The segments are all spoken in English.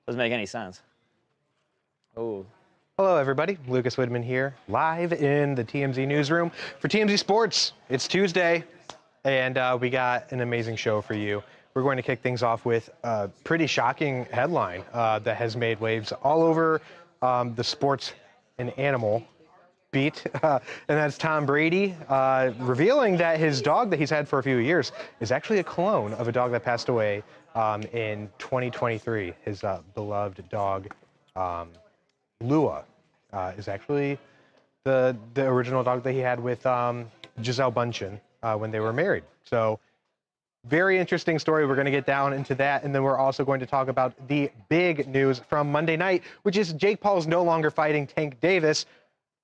Doesn't make any sense. Oh. Hello, everybody. Lucas Widman here, live in the TMZ Newsroom for TMZ Sports. It's Tuesday, and we got an amazing show for you. We're going to kick things off with a pretty shocking headline that has made waves all over the sports and animal beat, and that's Tom Brady revealing that his dog that he's had for a few years is actually a clone of a dog that passed away in 2023. His beloved dog, Lua, is actually the original dog that he had with Gisele Bündchen when they were married. So very interesting story. We're going to get down into that, and then we're also going to talk about the big news from Monday night, which is Jake Paul's no longer fighting Tank Davis.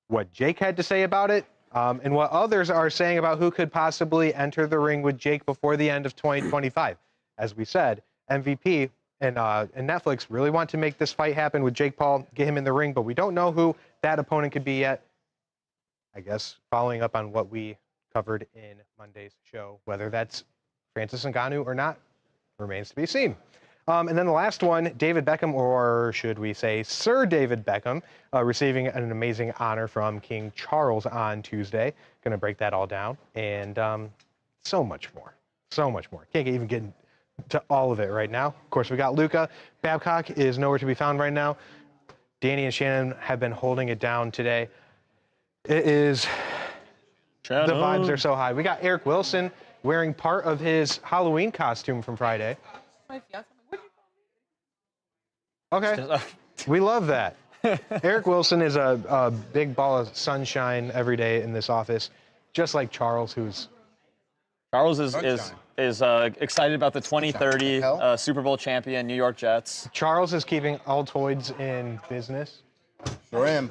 What Jake had to say about it, and what others are saying about who could possibly enter the ring with Jake before the end of 2025. As we said, MVP and Netflix really want to make this fight happen with Jake Paul, get him in the ring, but we don't know who that opponent could be yet. I guess following up on what we covered in Monday's show, whether that's Francis Ngannou or not, remains to be seen. And then the last one, David Beckham, or should we say Sir David Beckham, receiving an amazing honor from King Charles on Tuesday. Going to break that all down, and so much more. So much more. Can't even get into all of it right now. Of course, we got Luca. Babcock is nowhere to be found right now. Danny and Shannon have been holding it down today. It is... Shannon. The vibes are so high. We got Eric Wilson wearing part of his Halloween costume from Friday. Okay, we love that. Eric Wilson is a big ball of sunshine every day in this office, just like Charles, who's... Charles is excited about the 2030 Super Bowl champion New York Jets. Charles is keeping Altoids in business. Sure am.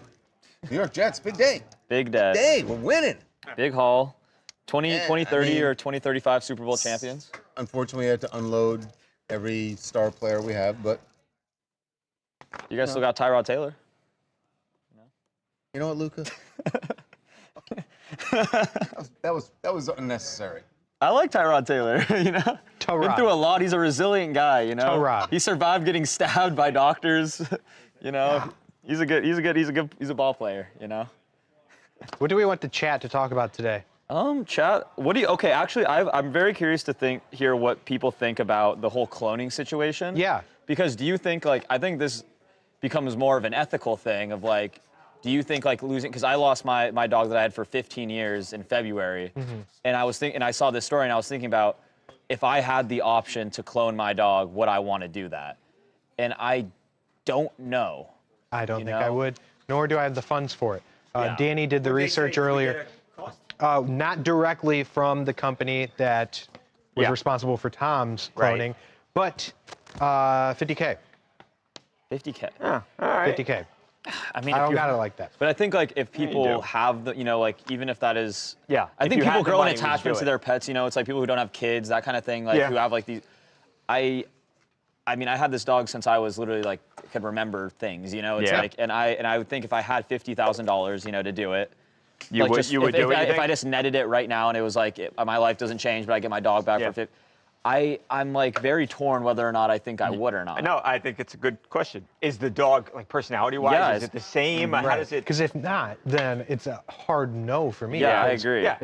New York Jets, big day. Big day. Big day, we're winning. Big haul. 2030 or 2035 Super Bowl champions. Unfortunately, I had to unload every star player we have, but... You guys still got Tyrod Taylor? You know what, Luca? that was unnecessary. I like Tyrod Taylor, you know? Been through a lot. He's a resilient guy, you know? Tyrod. He survived getting stabbed by doctors, you know? He's a ball player, you know? What do we want the chat to talk about today? Chat, okay, actually, I'm very curious to hear what people think about the whole cloning situation. Yeah. Because do you think, I think this becomes more of an ethical thing of, do you think, losing, because I lost my dog that I had for 15 years in February, and I saw this story, and I was thinking about, if I had the option to clone my dog, would I want to do that? And I don't know. I don't think I would, nor do I have the funds for it. Danny did the research earlier. Not directly from the company that was responsible for Tom's cloning, but 50K. 50K. Yeah, all right. 50K. I mean, I don't got it like that. But I think if people have the, even if that is, I think you people had the grow an money, attachment to their pets. It's like people who don't have kids, that kind of thing. Who have these. I mean, I had this dog since I was literally could remember things. It's and I would think if I had $50,000, to do it. You would do it. If I just netted it right now and it was my life doesn't change, but I get my dog back for 50. I'm very torn whether or not I think I would or not. No, I think it's a good question. Is the dog, personality-wise, is it the same? Right. How does it? Because if not, then it's a hard no for me. Yeah, I agree. Yeah.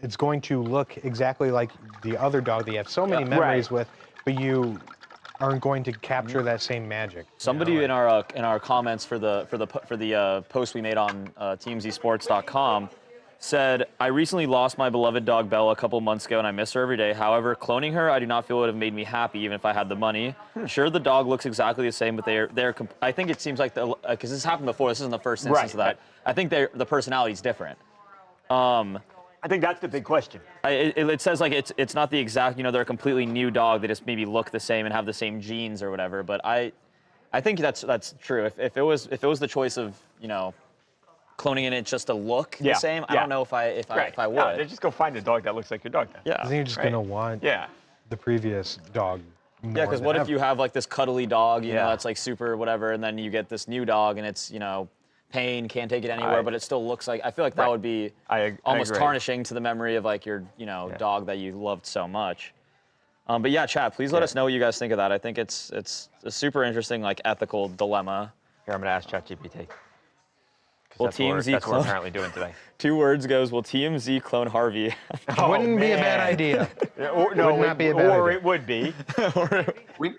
It's going to look exactly like the other dog that you have so many memories with, but you aren't going to capture that same magic. Somebody in our comments for the post we made on TMZsports.com said, I recently lost my beloved dog Bella a couple months ago and I miss her every day. However, cloning her, I do not feel would have made me happy even if I had the money. Sure, the dog looks exactly the same, but I think it seems like because this happened before, this isn't the first instance of that. Right. I think the personality is different. I think that's the big question. It says it's not the exact, they're a completely new dog. They just maybe look the same and have the same genes or whatever. But I think that's true. If it was the choice of cloning it just to look the same, I don't know if I would. No, just go find a dog that looks like your dog then. I think you're just gonna want the previous dog. Yeah, because what if you have this cuddly dog, that's super whatever, and then you get this new dog and it's pain, can't take it anywhere, but it still looks like, I feel like that would be almost tarnishing to the memory of your dog that you loved so much. But yeah, chat, please let us know what you guys think of that. I think it's a super interesting, like, ethical dilemma. Here, I'm going to ask ChatGPT. Will That's TMZ what we're clone? apparently doing today. 2 words goes, will TMZ clone Harvey? Wouldn't be a bad idea. Would not be a bad idea. it would be. We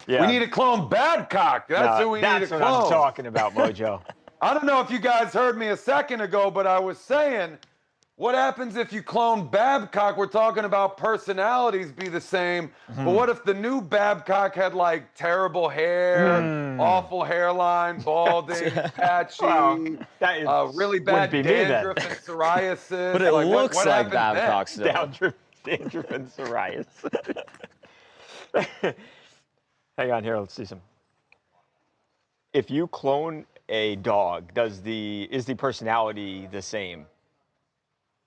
Yeah. need to clone Babcock. That's who we need to That's clone. what I'm talking about, Mojo. I don't know if you guys heard me a second ago, but I was saying, what happens if you clone Babcock? We're talking about personalities be the same, but what if the new Babcock had like terrible hair, awful hairline, balding, patchy, really bad wouldn't be me then. dandruff and psoriasis? But it looks what like happens then? Babcock still. Dandruff and psoriasis. Hang on here, let's see some. If you clone a dog, is the personality the same?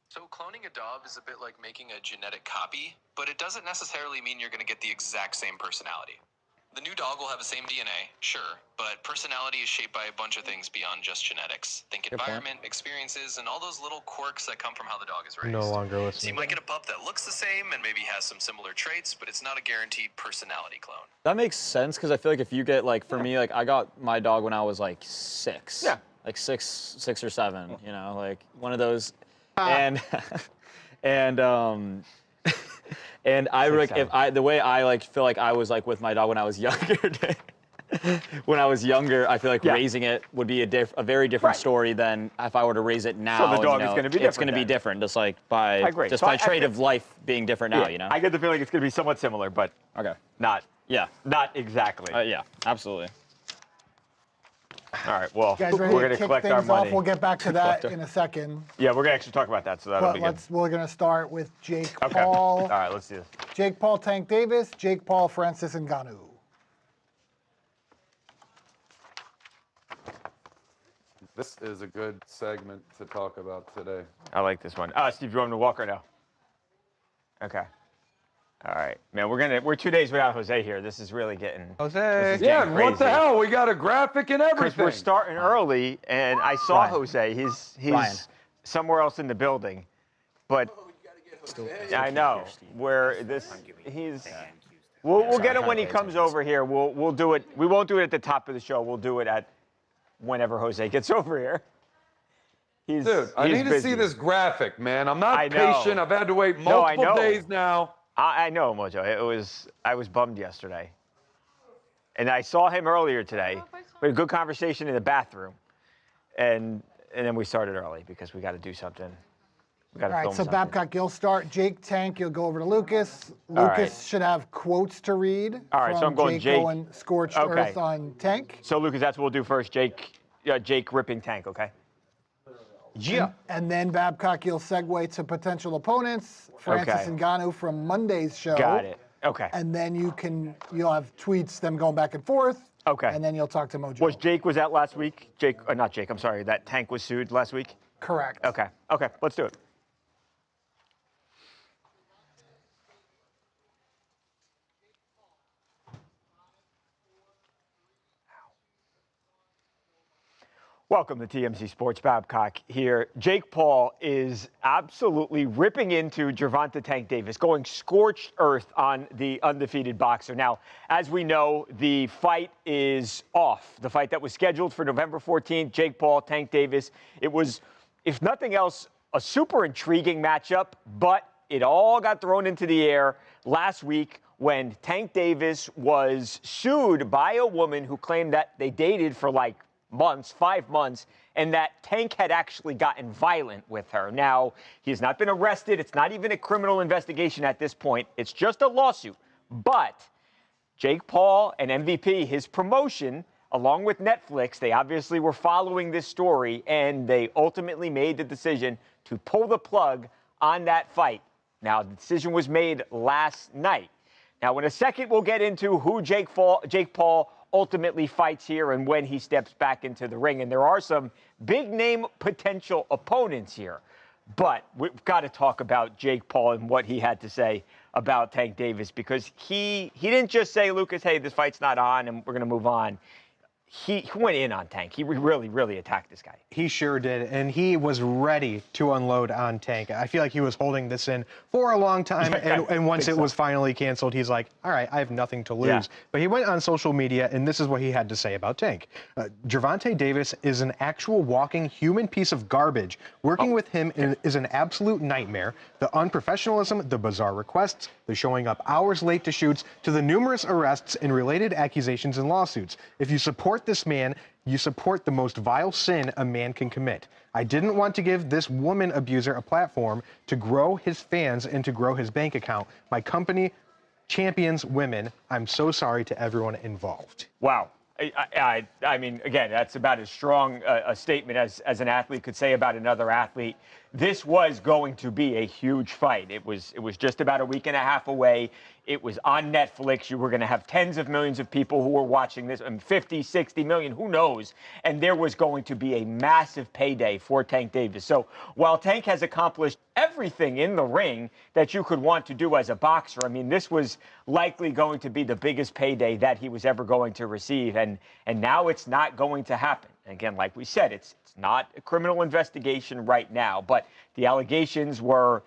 So cloning a dog is a bit like making a genetic copy, but it doesn't necessarily mean you're going to get the exact same personality. The new dog will have the same DNA, sure, but personality is shaped by a bunch of things beyond just genetics. Think environment, experiences, and all those little quirks that come from how the dog is raised. No longer So you listening. might get a pup that looks the same and maybe has some similar traits, but it's not a guaranteed personality clone. That makes sense, because I feel like if you get, like, for me, like, I got my dog when I was, like, 6. Yeah. Like, six or 7, you know, like, one of those. And I like the way I like feel like I was like with my dog when I was younger. When I was younger, I feel like raising it would be a very different story than if I were to raise it now. So the dog is going to be different. It's going to be different, just like by trait of life being different now. You know. I get the feeling it's going to be somewhat similar, but not exactly. Yeah, absolutely. All right, well, You guys ready we're to going to kick collect our things off? money. We'll get back to that in a second. Yeah, we're going to actually talk about that, so that'll be good. We're going to start with Jake Okay. Paul. All right, let's do this. Jake Paul, Tank Davis, Jake Paul, Francis Ngannou. This is a good segment to talk about today. I like this one. Steve, you want me to walk right now? Okay. All right, man. We're 2 days without Jose here. This is really getting. Jose. Yeah, crazy. what the hell? We got a graphic and Because everything. we're starting early, and I saw Ryan. Jose. He's Ryan. somewhere else in the building, but I know where he's. We'll get him when he comes over here. We'll do it. We won't do it at the top of the show. We'll do it at whenever Jose gets over here. Dude, I need to busy. see this graphic, man. I'm not I know. patient. I've had to wait No, I multiple know. days now. I know, Mojo. I was bummed yesterday. And I saw him earlier today. We had a good conversation in the bathroom. And then we started early because we got to do something. We got to All right, film so something. Babcock, you'll start. Jake, Tank, you'll go over to Lucas. All right. Lucas should have quotes to read. All right, so I'm going Jake. going Scorched Okay. Earth on Tank. So, Lucas, that's what we'll do first. Jake ripping Tank, okay? Yeah. And then Babcock, you'll segue to potential opponents. Francis Okay. Ngannou from Monday's show. Got it. Okay. And then you'll have tweets, them going back and forth. Okay. And then you'll talk to Mojo. Was that last week? Not Jake, I'm sorry. That Tank was sued last week? Correct. Okay, let's do it. Welcome to TMZ Sports. Babcock here. Jake Paul is absolutely ripping into Gervonta Tank Davis, going scorched earth on the undefeated boxer. Now, as we know, the fight is off. The fight that was scheduled for November 14th, Jake Paul, Tank Davis. It was, if nothing else, a super intriguing matchup, but it all got thrown into the air last week when Tank Davis was sued by a woman who claimed that they dated for like 5 months, and that Tank had actually gotten violent with her. Now, he has not been arrested. It's not even a criminal investigation at this point. It's just a lawsuit. But Jake Paul and MVP, his promotion, along with Netflix, they obviously were following this story, and they ultimately made the decision to pull the plug on that fight. Now, the decision was made last night. Now, in a second, we'll get into who Jake Paul ultimately fights here and when he steps back into the ring. And there are some big-name potential opponents here. But we've got to talk about Jake Paul and what he had to say about Tank Davis, because he didn't just say, Lucas, hey, this fight's not on and we're going to move on. he went in on Tank. He really, really attacked this guy. He sure did, and he was ready to unload on Tank. I feel like he was holding this in for a long time, and once it was finally canceled, he's like, all right, I have nothing to lose. Yeah. But he went on social media, and this is what he had to say about Tank. Gervonta Davis is an actual walking human piece of garbage. Working with him is an absolute nightmare. The unprofessionalism, the bizarre requests, the showing up hours late to shoots, to the numerous arrests and related accusations and lawsuits. If you support this man, you support the most vile sin a man can commit. I didn't want to give this woman abuser a platform to grow his fans and to grow his bank account. My company champions women. I'm so sorry to everyone involved. Wow. I mean, again, that's about as strong a statement as an athlete could say about another athlete. This was going to be a huge fight. It was just about a week and a half away. It was on Netflix. You were going to have tens of millions of people who were watching this, and 50, 60 million, who knows? And there was going to be a massive payday for Tank Davis. So while Tank has accomplished everything in the ring that you could want to do as a boxer, I mean, this was likely going to be the biggest payday that he was ever going to receive. And now it's not going to happen. Again, like we said, it's not a criminal investigation right now, but the allegations were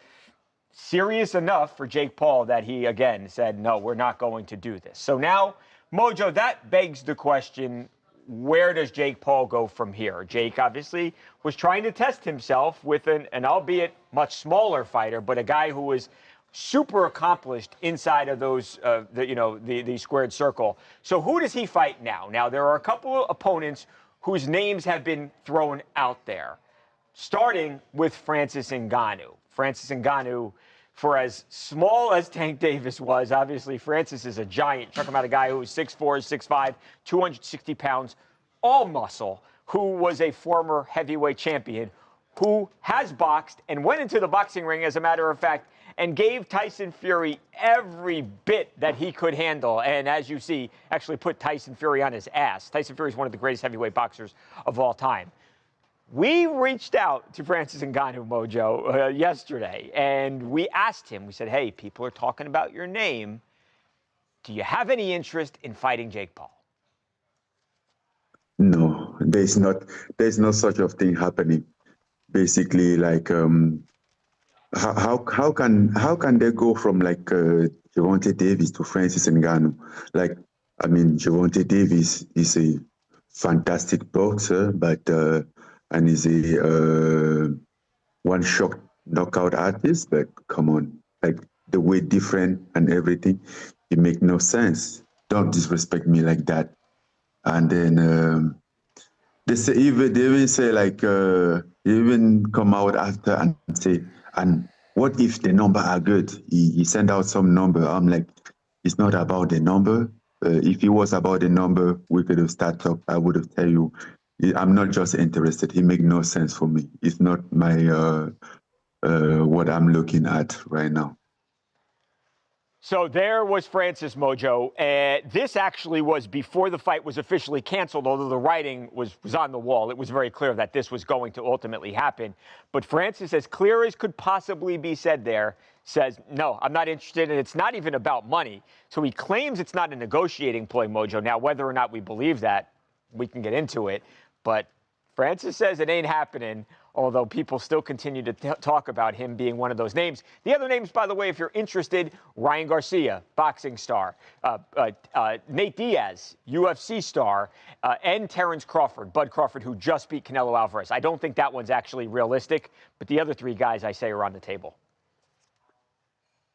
serious enough for Jake Paul that he, again, said, no, we're not going to do this. So now, Mojo, that begs the question, where does Jake Paul go from here? Jake obviously was trying to test himself with an albeit much smaller fighter, but a guy who was super accomplished inside of those, the squared circle. So who does he fight now? Now, there are a couple of opponents whose names have been thrown out there, starting with Francis Ngannou. Francis Ngannou, for as small as Tank Davis was, obviously Francis is a giant. Talking about a guy who was 6'4", 6'5", 260 pounds, all muscle, who was a former heavyweight champion, who has boxed and went into the boxing ring, as a matter of fact, and gave Tyson Fury every bit that he could handle. And as you see, actually put Tyson Fury on his ass. Tyson Fury is one of the greatest heavyweight boxers of all time. We reached out to Francis Ngannou, Mojo, yesterday, and we asked him, we said, hey, people are talking about your name. Do you have any interest in fighting Jake Paul? No, there's no such of thing happening. Basically, like, how can they go from like Gervonta Davis to Francis Ngannou? Like, I mean, Gervonta Davis is a fantastic boxer, but and is a one-shot knockout artist. But come on, like the way different and everything, it make no sense. Don't disrespect me like that. And then they even say like they even come out after and say, and what if the number are good? He sent out some number. I'm like, it's not about the number. If it was about the number, we could have started talk. I would have tell you, I'm not just interested. It make no sense for me. It's not my what I'm looking at right now. So there was Francis, Mojo. This actually was before the fight was officially canceled, although the writing was on the wall. It was very clear that this was going to ultimately happen. But Francis, as clear as could possibly be said there, says, no, I'm not interested, and it's not even about money. So he claims it's not a negotiating ploy, Mojo. Now, whether or not we believe that, we can get into it. But Francis says it ain't happening, although people still continue to talk about him being one of those names. The other names, by the way, if you're interested, Ryan Garcia, boxing star, Nate Diaz, UFC star, and Terrence Crawford, Bud Crawford, who just beat Canelo Alvarez. I don't think that one's actually realistic, but the other three guys I say are on the table.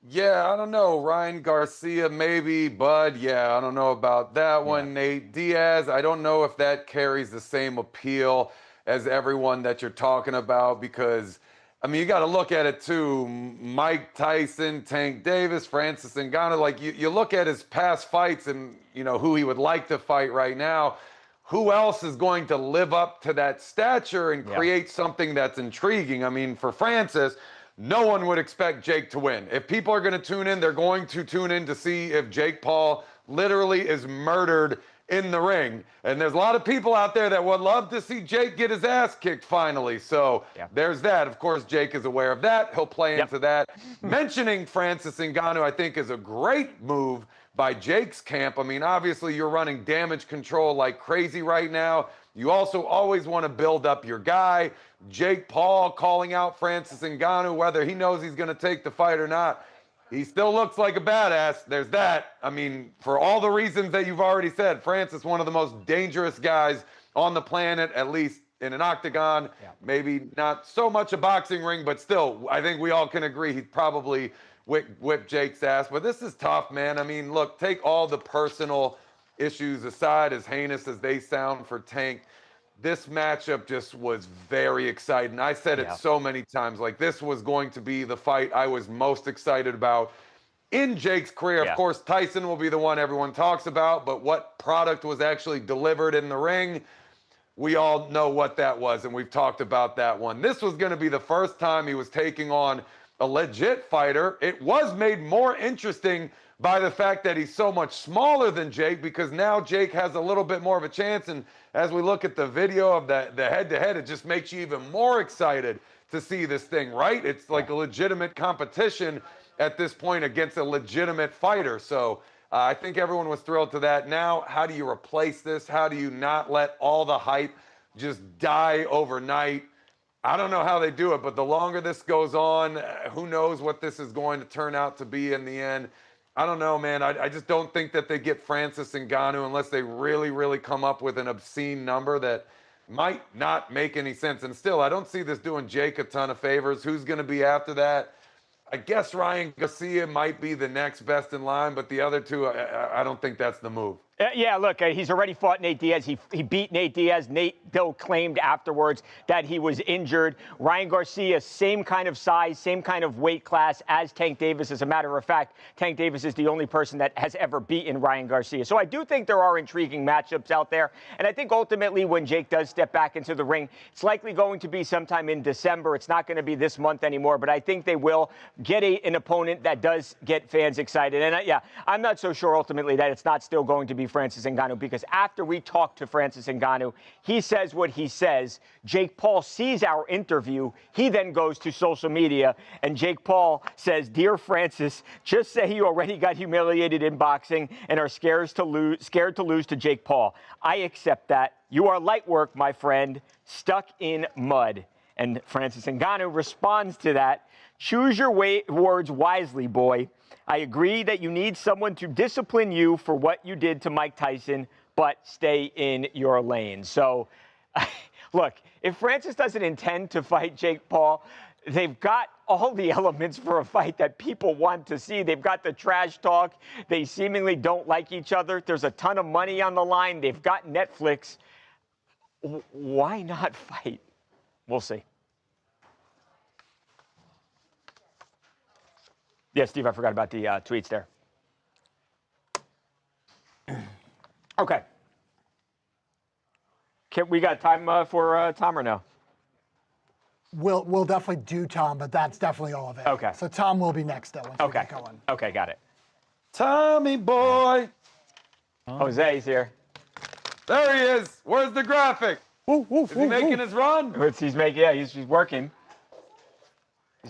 Yeah, I don't know. Ryan Garcia, maybe. Bud, yeah, I don't know about that one. Yeah. Nate Diaz, I don't know if that carries the same appeal as everyone that you're talking about, because, I mean, you got to look at it too. Mike Tyson, Tank Davis, Francis Ngannou, like you look at his past fights and, you know, who he would like to fight right now. Who else is going to live up to that stature and create something that's intriguing? I mean, for Francis, no one would expect Jake to win. If people are going to tune in, they're going to tune in to see if Jake Paul literally is murdered in the ring. And there's a lot of people out there that would love to see Jake get his ass kicked finally. So there's that. Of course, Jake is aware of that. He'll play into that. Mentioning Francis Ngannou, I think, is a great move by Jake's camp. I mean, obviously you're running damage control like crazy right now. You also always want to build up your guy. Jake Paul calling out Francis Ngannou, whether he knows he's going to take the fight or not. He still looks like a badass. There's that. I mean, for all the reasons that you've already said, Francis, one of the most dangerous guys on the planet, at least in an octagon. Yeah. Maybe not so much a boxing ring, but still, I think we all can agree he'd probably whip Jake's ass. But this is tough, man. I mean, look, take all the personal issues aside, as heinous as they sound for Tank. This matchup just was very exciting. I said it so many times, like this was going to be the fight I was most excited about in Jake's career. Of course, Tyson will be the one everyone talks about, but what product was actually delivered in the ring, we all know what that was, and we've talked about that one. This was going to be the first time he was taking on a legit fighter. It was made more interesting by the fact that he's so much smaller than Jake, because now Jake has a little bit more of a chance. And as we look at the video of the head-to-head, it just makes you even more excited to see this thing, right? It's like a legitimate competition at this point against a legitimate fighter. So I think everyone was thrilled to that. Now, how do you replace this? How do you not let all the hype just die overnight? I don't know how they do it, but the longer this goes on, who knows what this is going to turn out to be in the end. I don't know, man. I just don't think that they get Francis Ngannou unless they really, really come up with an obscene number that might not make any sense. And still, I don't see this doing Jake a ton of favors. Who's going to be after that? I guess Ryan Garcia might be the next best in line, but the other two, I don't think that's the move. Yeah, look, he's already fought Nate Diaz. He beat Nate Diaz. Nate, though, claimed afterwards that he was injured. Ryan Garcia, same kind of size, same kind of weight class as Tank Davis. As a matter of fact, Tank Davis is the only person that has ever beaten Ryan Garcia. So I do think there are intriguing matchups out there. And I think ultimately when Jake does step back into the ring, it's likely going to be sometime in December. It's not going to be this month anymore. But I think they will get an opponent that does get fans excited. And I'm not so sure ultimately that it's not still going to be Francis Ngannou, because after we talk to Francis Ngannou, he says what he says. Jake Paul sees our interview. He then goes to social media, and Jake Paul says, "Dear Francis, just say you already got humiliated in boxing and are scared to lose to Jake Paul. I accept that. You are light work, my friend, stuck in mud." And Francis Ngannou responds to that, "Choose your words wisely, boy. I agree that you need someone to discipline you for what you did to Mike Tyson, but stay in your lane." So, look, if Francis doesn't intend to fight Jake Paul, they've got all the elements for a fight that people want to see. They've got the trash talk. They seemingly don't like each other. There's a ton of money on the line. They've got Netflix. Why not fight? We'll see. Yeah, Steve, I forgot about the tweets there. Okay. We got time for Tom or no? We'll definitely do Tom, but that's definitely all of it. Okay. So Tom will be next, though, once we get going. Okay, got it. Tommy boy. Jose's here. There he is. Where's the graphic? Is he making his run? He's working.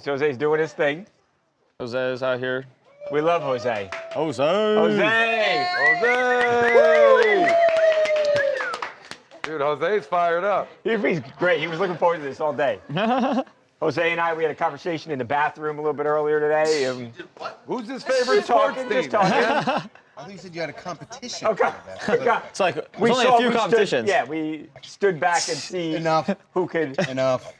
Jose's doing his thing. Jose is out here. We love Jose. Jose! Dude, Jose's fired up. He's great. He was looking forward to this all day. Jose and I, we had a conversation in the bathroom a little bit earlier today. Who's his favorite sports team? Just talking. I thought you said you had a competition. Okay. It's like there's only a few competitions. We stood back and see who could. Enough.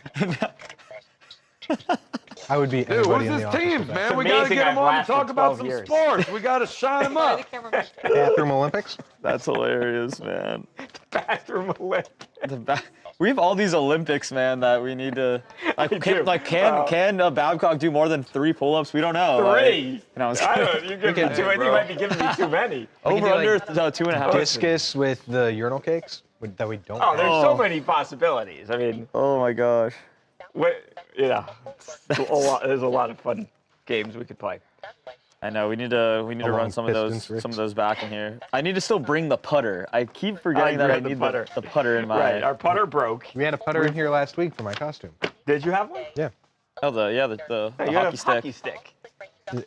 I would be. Dude, who's in his the teams, office man? We got to get him on to talk about some sports. We got to shine him up. Bathroom Olympics. That's hilarious, man. Bathroom Olympics. We have all these Olympics, man, that we need to. Can Babcock do more than 3 pull-ups? We don't know. 3? No, I don't know. You might be giving me too many. Over under 2.5. Discus with the urinal cakes that we don't. Oh, there's so many possibilities. I mean. Oh my gosh. There's a lot of fun games we could play. I know we need to run some of those back in here. I need to still bring the putter. I keep forgetting that I need the putter in my. Right, our putter broke. We had a putter in here last week for my costume. Did you have one? Yeah. Oh, the you hockey had a stick. hockey stick.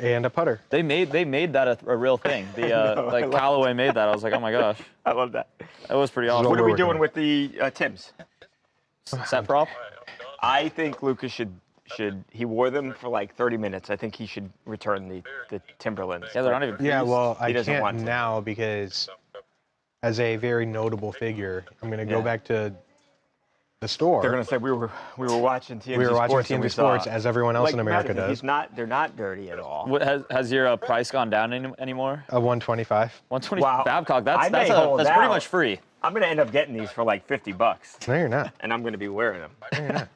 And a putter. They made that a real thing. The like Callaway made that. I was like, oh my gosh, I love that. that was pretty awesome. What are we working doing on. with the Tims? Set prop? I think Lucas should he wore them for like 30 minutes. I think he should return the Timberlands. Yeah, they're not even. Yeah, well, I doesn't can't want to. now because as a very notable figure, I'm going to go Yeah. back to the store. They're gonna say we were watching TMZ we were watching Sports and TMZ we saw- Sports as everyone else like in America Madison, does. They're not dirty at all. What, has your price gone down anymore? A 125. 120 Wow. Babcock. I may That's hold pretty out. much free. I'm gonna end up getting these for like $50, No, you're not. and I'm gonna be wearing them. No, you're not.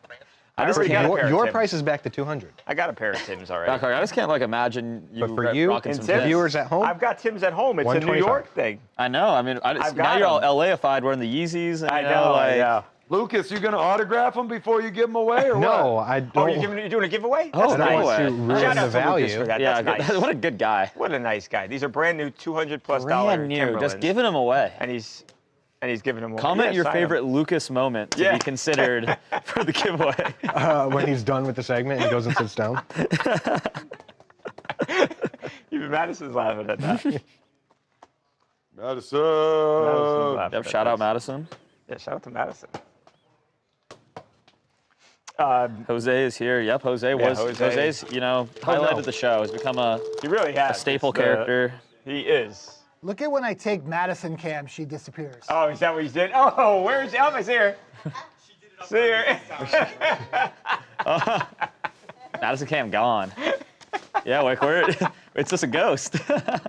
I already got a pair of Your Tims. price is back to 200. I got a pair of Tims already. Babcock, I just can't like imagine you But for you, rocking and some Tims, Tims. viewers at home, I've got Tims at home. It's a New 125. York thing. I know. I mean, I've now got you're all them. LA-ified wearing the Yeezys. And, I you know. like, I know. Lucas, you gonna autograph them before you give them away, or no, what? I Oh, don't. you're doing a giveaway? Oh, That's no nice. way. to ruin Shout the out to Lucas value. for that. Yeah, That's nice. what a good guy. What a nice guy. These are brand new $200+ Brand new, Timberlands. just giving them away. And he's giving them away. Comment Yeah, your sign 'em. favorite Lucas moment to Yeah. be considered for the giveaway. When he's done with the segment, he goes and sits down. Even Madison's laughing at that. Madison's Madison. laughing Yep, at shout out this. Madison. Yeah, shout out to Madison. Jose is here. Yep, Jose's, highlighted the show. Has become a He really has. staple It's the- character. He is. Look at when I take Madison Cam, she disappears. Oh, is that what you did? Oh, where's Elvis here? See here. Madison Cam gone. Yeah, like it's just a ghost. Madison.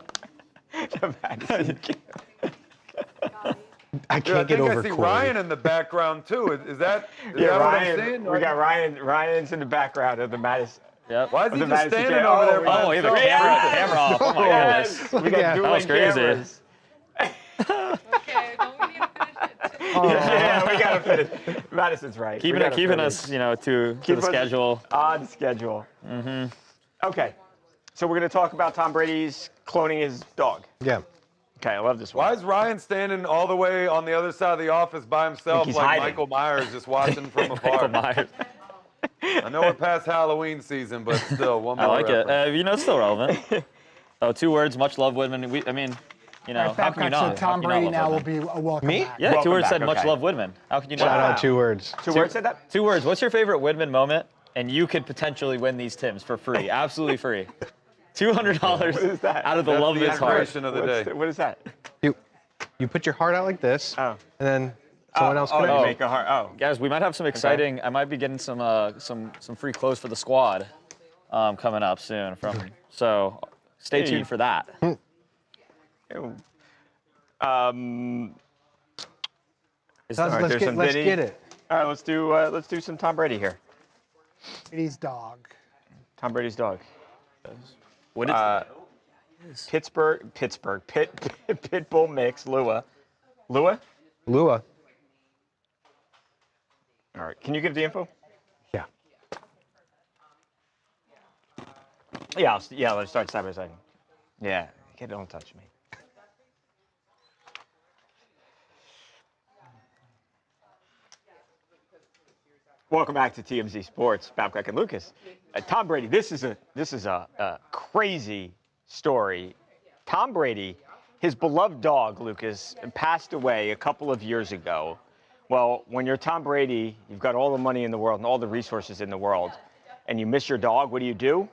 I Dude, I can't get think over I see Corey. Ryan in the background too. Is that Yeah, what I'm Ryan. seeing? We got Ryan. Ryan's in the background of the Madison. Yep. Why is he the just Madison standing Cam. over there? Oh, by Oh, he has a himself? camera off. Oh my Yes, goodness. we got Yeah. dueling That was crazy. cameras. Okay, don't we need to finish it? Yeah, we gotta finish. Madison's right. Keeping We gotta keeping finish. us, to Keep the us schedule. on schedule. Mm-hmm. Okay, so we're gonna talk about Tom Brady's cloning his dog. Yeah. Okay, I love this one. Why is Ryan standing all the way on the other side of the office by himself, he's like hiding. Michael Myers, just watching from Michael afar? Myers. I know we're past Halloween season, but still, one I more like it. reference. It's still relevant. Oh, 2 words. Much love, Woodman. How can you Babcock, not? so How Tom can you not Brady love now will Woodman? be a welcome Me? back. Yeah, Welcome 2 words back, said much okay. love, Woodman. How can you not? Shout Wow. out 2 words. Two words said that? 2 words. What's your favorite Woodman moment? And you could potentially win these Tims for free, absolutely free. $200 What is that? out of the That's love of the his heart. inspiration of the day. What is that? You put your heart out like this, Oh. and then someone else Oh, can. you make a heart. Oh. Guys, we might have some exciting. I might be getting some free clothes for the squad coming up soon. So stay Hey. tuned for that. Ew. Let's, Alright, there's some let's Diddy. get it. All right, let's do some Tom Brady here. Brady's dog. Tom Brady's dog. What is Pitbull mix, Lua. Lua? Lua. All right. Can you give the info? Yeah. Yeah, let's start side by side. Yeah, don't touch me. Welcome back to TMZ Sports, Babcock and Lucas. Tom Brady, this is a crazy story. Tom Brady, his beloved dog, Lucas, passed away a couple of years ago. Well, when you're Tom Brady, you've got all the money in the world and all the resources in the world, and you miss your dog, what do?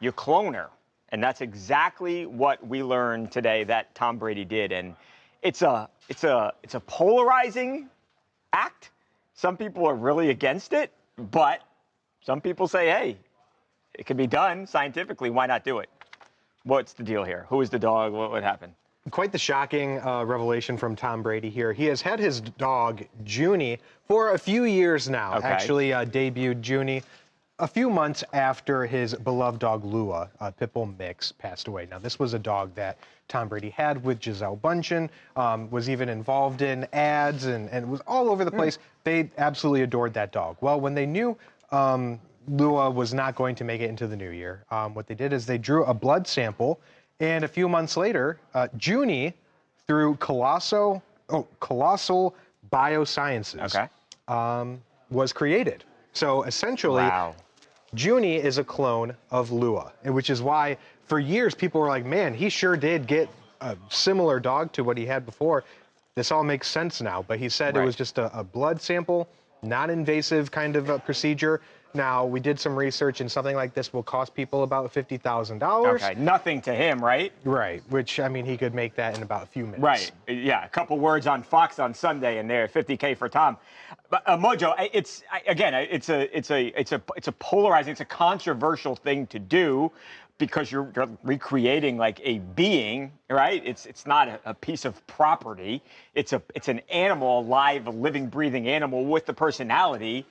You clone her. And that's exactly what we learned today that Tom Brady did. And it's a polarizing act. Some people are really against it, but some people say, hey, it can be done scientifically. Why not do it? What's the deal here? Who is the dog? What happened? Quite the shocking revelation from Tom Brady here. He has had his dog, Junie, for a few years now. Okay. Actually debuted Junie a few months after his beloved dog, Lua, a Pitbull mix, passed away. Now, this was a dog that Tom Brady had with Gisele Bündchen, was even involved in ads and was all over the place. They absolutely adored that dog. Well, when they knew Lua was not going to make it into the new year, what they did is they drew a blood sample, and a few months later, Junie, through Colossal Biosciences, Okay. was created. So essentially, Wow. Junie is a clone of Lua, and which is why for years people were like, man, he sure did get a similar dog to what he had before. This all makes sense now, but he said it was just a blood sample, non-invasive kind of a procedure. Now, we did some research, and something like this will cost people about $50,000. Okay, nothing to him, right? Right, which, I mean, he could make that in about a few minutes. Right, yeah, a couple words on Fox on Sunday, and there, $50K for Tom. But Mojo, it's a polarizing, it's a controversial thing to do because you're recreating like a being, right? It's not a piece of property. It's an animal, a live, a living, breathing animal with the personality.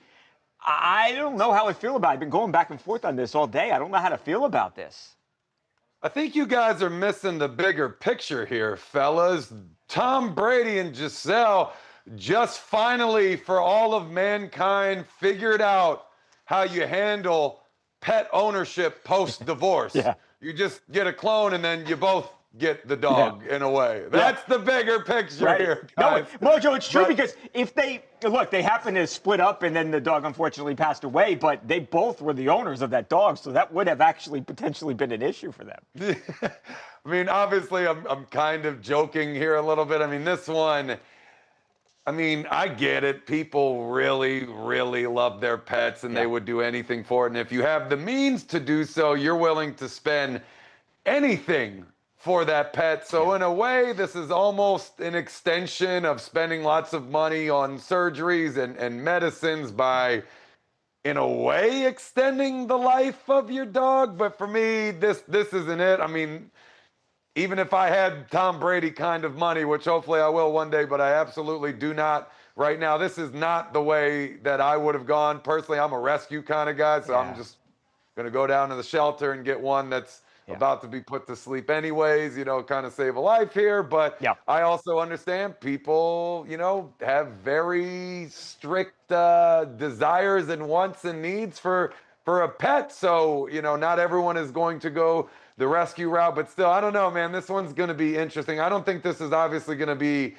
I don't know how I feel about it. I've been going back and forth on this all day. I don't know how to feel about this. I think you guys are missing the bigger picture here, fellas. Tom Brady and Giselle just finally, for all of mankind, figured out how you handle pet ownership post-divorce. Yeah. You just get a clone and then you both get the dog in a way. That's the bigger picture here, guys. No, Mojo, it's true because if they happen to split up and then the dog unfortunately passed away, but they both were the owners of that dog, so that would have actually potentially been an issue for them. I mean, obviously, I'm kind of joking here a little bit. I mean, this one, I mean, I get it. People really, really love their pets and they would do anything for it. And if you have the means to do so, you're willing to spend anything for that pet. So in a way, this is almost an extension of spending lots of money on surgeries and medicines by, in a way, extending the life of your dog. But for me, this isn't it. I mean, even if I had Tom Brady kind of money, which hopefully I will one day, but I absolutely do not right now. This is not the way that I would have gone. Personally, I'm a rescue kind of guy, so I'm just going to go down to the shelter and get one that's about to be put to sleep anyways, you know, kind of save a life here. But I also understand people, you know, have very strict desires and wants and needs for a pet. So, you know, not everyone is going to go the rescue route, but still, I don't know, man, this one's going to be interesting. I don't think this is obviously going to be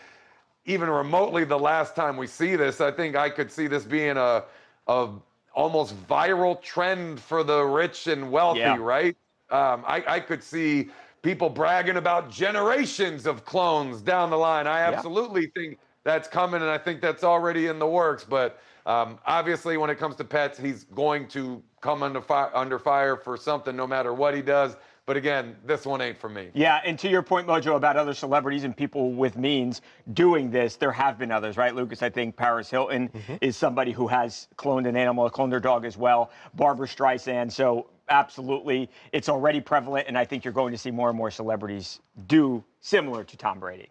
even remotely the last time we see this. I think I could see this being a almost viral trend for the rich and wealthy, right? I could see people bragging about generations of clones down the line. I absolutely think that's coming, and I think that's already in the works. But obviously, when it comes to pets, he's going to come under fire for something no matter what he does. But again, this one ain't for me. Yeah, and to your point, Mojo, about other celebrities and people with means doing this, there have been others, right, Lucas? I think Paris Hilton is somebody who has cloned an animal, cloned their dog as well. Barbara Streisand. So absolutely, it's already prevalent, and I think you're going to see more and more celebrities do similar to Tom Brady.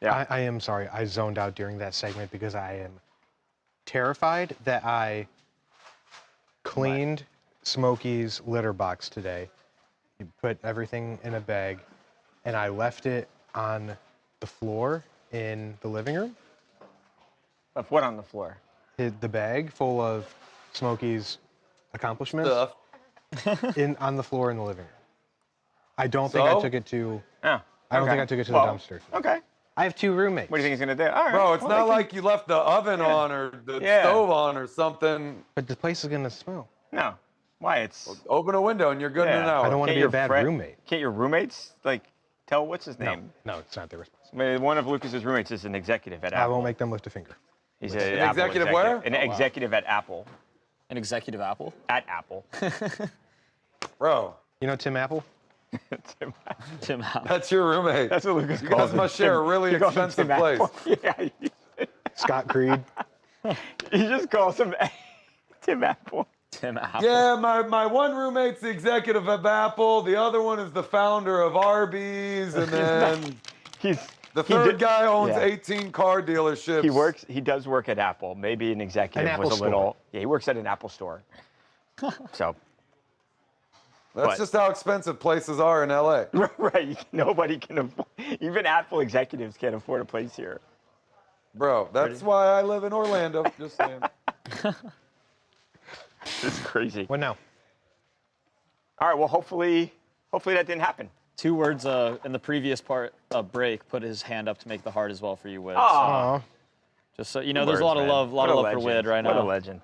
Yeah, I am sorry. I zoned out during that segment because I am terrified that I cleaned Smokey's litter box today. He put everything in a bag, and I left it on the floor in the living room. Left what on the floor? The bag full of Smokey's accomplishments on the floor in the living room. I don't think I took it to. I don't think I took it to the dumpster. Okay. I have 2 roommates. What do you think he's gonna do? All right. Bro, it's not like you left the oven on or the stove on or something. But the place is gonna smell. No. Why? It's open a window and you're good in an hour. I don't want to be a bad roommate. Can't your roommates tell what's his name? No, it's not their responsibility. One of Lucas's roommates is an executive at Apple. I won't make them lift a finger. He's an executive where? An executive at Apple. An executive Apple? At Apple. Bro. You know Tim Apple? Tim Apple. That's your roommate. That's what Lucas calls him. You guys must share a really expensive place. Yeah. Scott Creed. He just calls him Tim Apple. Tim Apple. Yeah, my one roommate's the executive of Apple. The other one is the founder of Arby's, and then the third guy owns 18 car dealerships. He does work at Apple. Maybe an executive Apple was a store. little. Yeah, he works at an Apple store. So. That's just how expensive places are in LA. Right. Nobody can afford. Even Apple executives can't afford a place here. Bro, that's why I live in Orlando. Just saying. This is crazy. What now? All right. Well, hopefully that didn't happen. 2 words in the previous break. Put his hand up to make the heart as well for you, Wid. Aww. Just so you know, there's a lot of love, for Wid right now. What a legend.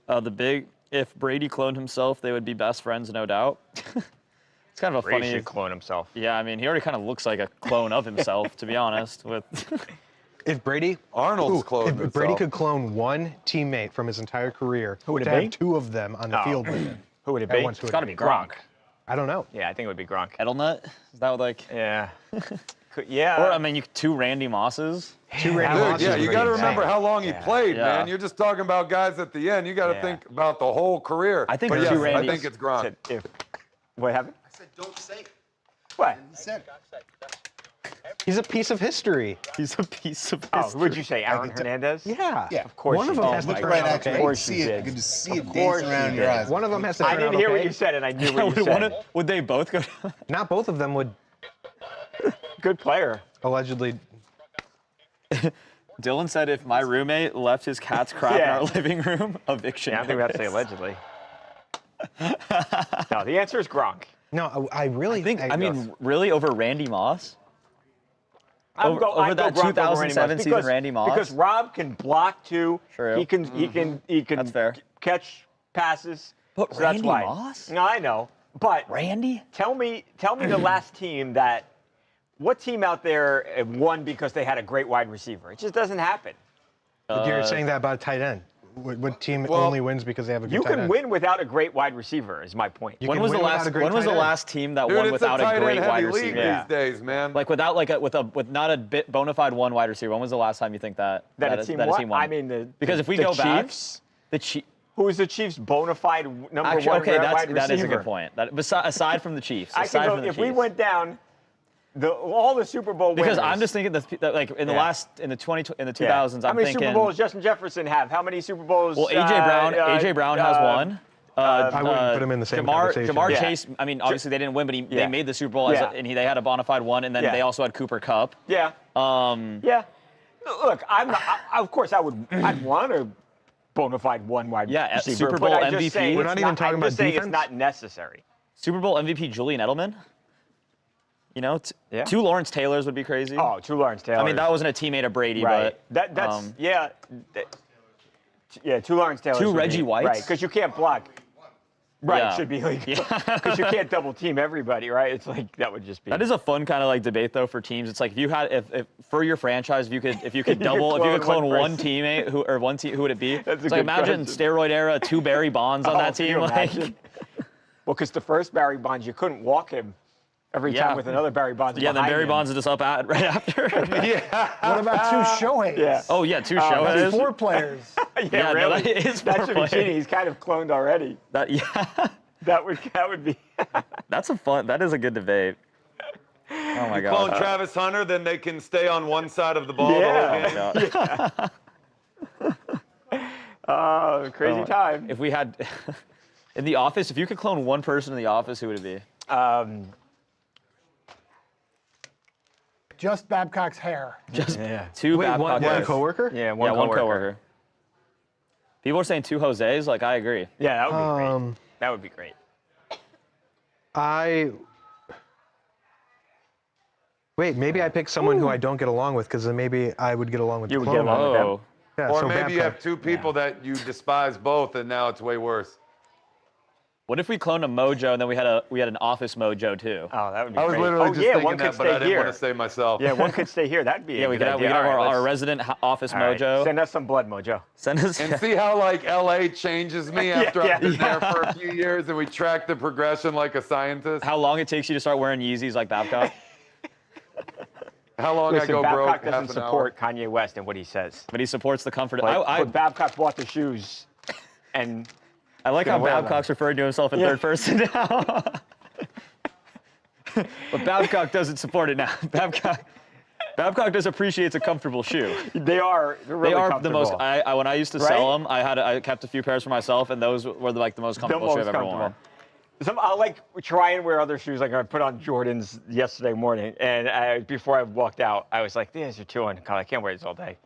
If Brady cloned himself, they would be best friends, no doubt. It's kind of a Brady funny. should clone himself. Yeah, I mean, he already kind of looks like a clone of himself, to be honest. With If Brady, Arnold's cloned if Brady himself. could clone one teammate from his entire career, Who would it to be? have two of them on the field with him. Who would it At be? once, who it's would got to it be Gronk. I don't know. Yeah, I think it would be Gronk. Edelnut? Is that what, like? Yeah. Yeah. Or I mean, two Randy Mosses. Two Randy Dude, Mosses yeah, would you be got to insane. remember how long he played, Yeah. man. You're just talking about guys at the end. You got to Yeah. think about the whole career. I think but two yes, I Randys. think it's Gronk. What happened? I said, don't say it. What? He said He's a piece of history. He's a piece of Oh, history. would you say Aaron Hernandez? Yeah. Yeah. Of course One of you them did. has to look turn right out at you. okay. I course can you see it. did. I can just see it course dancing you around your did. eyes. One of them has to turn I didn't out hear okay. what you said, and I knew what you said. Would they both go? Not both of them would Good player. allegedly. Dylan said if my roommate left his cat's crap in Yeah. our living room, eviction. Yeah, I don't think we have to say allegedly. No, the answer is Gronk. No, I really think. I mean, really over Randy Moss? I'd Over go that Gronk over 2007 Randy Moss season, Randy Moss? Because Rob can block too. True. He can That's fair. catch passes. But so that's Randy why. Moss? No, I know. But Randy? tell me the last team that. What team out there won because they had a great wide receiver? It just doesn't happen. You're saying that about a tight end. What team only wins because they have a good You tight can end? win without a great wide receiver. Is my point. You When can was the win without last? a great When was the tight end. last team that Dude, won it's without a a tight great end wide heavy league receiver? these days, man. Like without with not a bona fide one wide receiver. When was the last time you think that That a team won? I mean, because if we the go back, Chiefs, the Chiefs. who is the Chiefs' bona fide number Actually, one okay, wide receiver? that is a good point. That aside from the Chiefs, I aside can go, from the if Chiefs. we went down, all the Super Bowl because winners. I'm just thinking that like in the Yeah. last in the 2000s, How I'm many thinking. Super Bowls Justin Jefferson have? How many Super Bowls? Well, AJ Brown has one. I wouldn't put him in the same conversation. Jamar Yeah. Chase. I mean, obviously they didn't win, but they Yeah. made the Super Bowl, Yeah. they had a bona fide one, and then Yeah. they also had Cooper Kupp. Yeah. Yeah. Look, of course, I'd want a bona fide one wide Yeah, receiver. Super but Bowl I'm just MVP. saying We're it's not even talking I'm about just saying defense? it's not necessary. Super Bowl MVP Julian Edelman. You know, Yeah. two Lawrence Taylors would be crazy. Oh, two Lawrence Taylor. I mean, that wasn't a teammate of Brady, right. but That's yeah. Two Lawrence Taylors. Two would Reggie be, Whites? Right, because you can't block. Right, Yeah. it should be like Yeah. because you can't double team everybody, right? It's like that would just be. that is a fun kind of like debate though for teams. It's like if you had if for your franchise, if you could double, if you could clone clone one one person. teamate who would it be? That's a It's like good imagine question. steroid era, two Barry Bonds on that Can team. you Like, imagine? Well, because the first Barry Bonds, you couldn't walk him every Yeah. time with another Barry Bonds. yeah, then behind Barry him. Bonds is just up at right after. What about two Shoheis? Yeah. Oh yeah, two That's Shoheis. four players. Yeah, no, really. that is that four should be players. cheating. He's kind of cloned already. Yeah, That would be. that is a good debate. Oh my Clone god. Travis Hunter, then they can stay on one side of the ball the whole game. Crazy time. If we had in the office, if you could clone one person in the office, who would it be? Just Babcock's hair. Just Yeah. two Wait, Babcock one guys. coworker? Yeah, One coworker. coworker. People are saying two Jose's. Like I agree. Yeah, that would be great. That would be great. Maybe I pick someone who I don't get along with because then maybe I would get along with You the would get clone. along with them. Oh. Yeah, Or so maybe you Babcock. have two people that you despise both, and now it's way worse. What if we cloned a Mojo and then we had an office Mojo too? Oh, that would be I was great. literally oh, just yeah, thinking one could that, but I stay didn't here. want to say myself. Yeah, one could stay here. That'd be Yeah, a we good could have idea. All right, our let's- resident office all right, Mojo. Send us some blood, Mojo. Send us. And see how like LA changes me after yeah, I've been there for a few years, and we track the progression like a scientist. How long it takes you to start wearing Yeezys like Babcock? How long Listen, I go Babcock broke? doesn't Half an hour. support Kanye West and what he says. But he supports the comfort. But Babcock bought the shoes, and I like how gonna wear them. Babcock's referring to himself in third person now. But Babcock doesn't support it now. Babcock does appreciates a comfortable shoe. they're really They are the comfortable. most. When I used to sell them, I kept a few pairs for myself, and those were like the most comfortable shoe I've ever worn. I'll like try and wear other shoes. Like I put on Jordans yesterday morning, and before I walked out, I was like, "These are too uncomfortable. I can't wear these all day."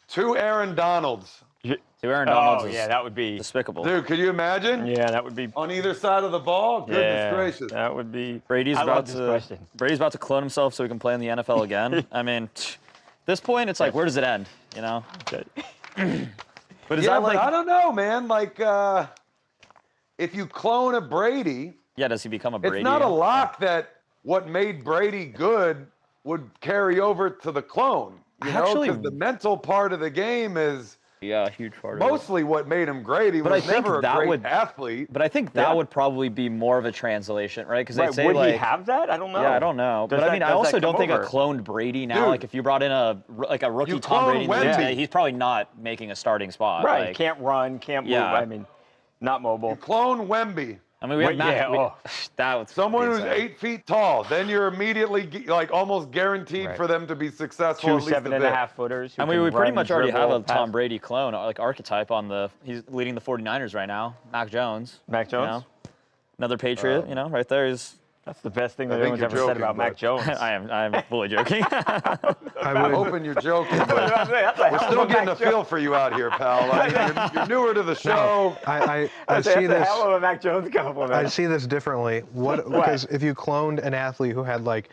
Two Aaron Donalds. To Aaron Donald's Oh, is yeah, that would be. despicable. Dude, could you imagine? Yeah, that would be. On either side of the ball? Goodness Yeah, gracious. that would be. Brady's I about love this to question. Brady's about to clone himself so he can play in the NFL again. I mean, at this point, it's like, where does it end? You know? Okay. But is yeah, that like? but I don't know, man. Like, if you clone a Brady, Yeah, does he become a Brady? it's not a lock that what made Brady good would carry over to the clone. You know, Actually- because the mental part of the game is Yeah, a huge part of it. mostly what made him great. He But I was think never a that great would- athlete. But I think that Yeah. would probably be more of a translation, right? Because they Right, say would like, he have that? I don't know. yeah, I don't know. Does But I that- mean, I does that also don't come think over? a cloned Brady now, Dude. like if you brought in a rookie You Tom Brady, in the clone league Wemby. today, he's probably not making a starting spot. Right, Like, can't run, can't move. Yeah. I mean, not mobile. Clone Wemby, I mean, we have Wait, Matt. yeah, we- oh. that was someone who's insane. 8 feet tall. Then you're immediately like almost guaranteed Right. for them to be successful. Two at least a bit. 7.5 footers. who I mean, can we pretty run, much already have dribble, a Tom pass. Brady clone, like archetype on the. He's leading the 49ers right now. Mac Jones. Mac Jones? You know? Another Patriot. You know, right there is. That's the best thing that I think anyone's you're ever said joking, about Mac but- Jones. I'm fully joking. I'm I would. hoping you're joking, but That's a hell we're of still getting a Mac Jones. feel for you out here, pal. I mean, you're newer to the show. I That's see a this. hell of a Mac Jones compliment. I see this differently. What? Because if you cloned an athlete who had like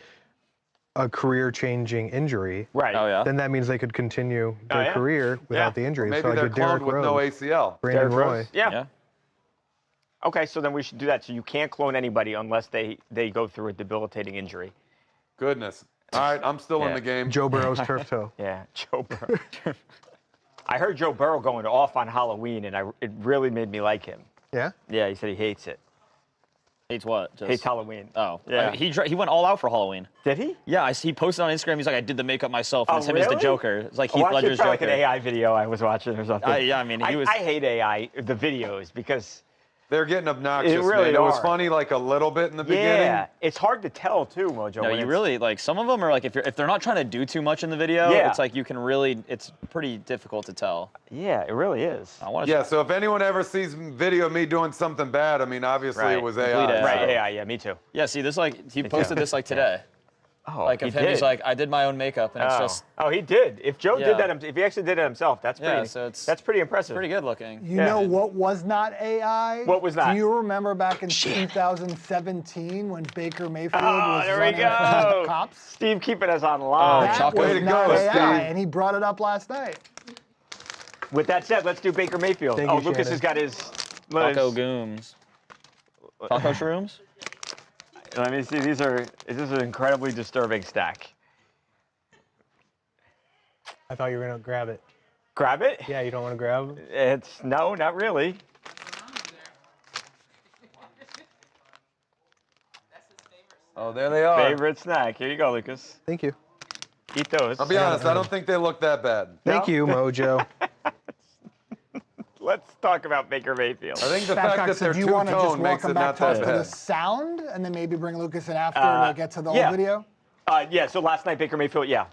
a career-changing injury, Right. Oh yeah. then that means they could continue their yeah. career without Yeah. the injury. Maybe so like they're a Derrick cloned with no Rose, ACL. Brandon Derrick Roy. Rose. Yeah. Yeah. Okay, so then we should do that. So you can't clone anybody unless they go through a debilitating injury. Goodness. All right, I'm still in Yeah. the game. Joe Burrow's turf toe. Yeah, Joe Burrow. I heard Joe Burrow going off on Halloween, and it really made me like him. Yeah. Yeah, he said he hates it. Hates what? Just, Hates Halloween. Oh. Yeah. I mean, he went all out for Halloween. Did he? Yeah, he posted on Instagram. He's like, I did the makeup myself. And Oh, it's him as the really? Joker. It's like Oh, Heath actually, Ledger's it's probably Joker. like an AI video I was watching or something. Yeah, I mean, he was. I hate AI, the videos, because They're getting obnoxious, It really man. It was are. funny like a little bit in the beginning. yeah, it's hard to tell too, Mojo. No, when you it's- really like some of them are like if they're not trying to do too much in the video, Yeah. it's like you can really it's pretty difficult to tell. Yeah, it really is. I want to. Yeah, so if anyone ever sees video of me doing something bad, I mean, obviously Right, it was complete AI. AI. Right, so- AI, yeah, me too. Yeah, see this like he posted this like today. Oh, Like he of him, he's did. like, I did my own makeup, and it's just Oh, he did. If Joe Yeah. did that, if he actually did it himself, that's Yeah, pretty. so it's- that's pretty impressive. pretty good looking. You Yeah. know what was not AI? What was that? Do you remember back in 2017 when Baker Mayfield Oh, was there we running from go. the cops? Steve keeping us on line. That Choco. was Way to not go, AI, Steve. and he brought it up last night. With that said, let's do Baker Mayfield. Thank Oh, you, Lucas Shannon. has got his. Taco Gooms. Taco shrooms? Let me see. This is an incredibly disturbing stack. I thought you were gonna grab it. Grab it. Yeah, you don't want to grab? It's no, not really. Oh, there they are. Favorite snack. Here you go, Lucas. Thank you. Eat those. I'll be honest, I don't think they look that bad. Thank you, Mojo. Let's talk about Baker Mayfield. I think the fact Babcock, that so they're do you want to just two-tone makes welcome it back not to us that to the bad. sound, and then maybe bring Lucas in after to get to the yeah. old video? Yeah. So last night, Baker Mayfield. Yeah.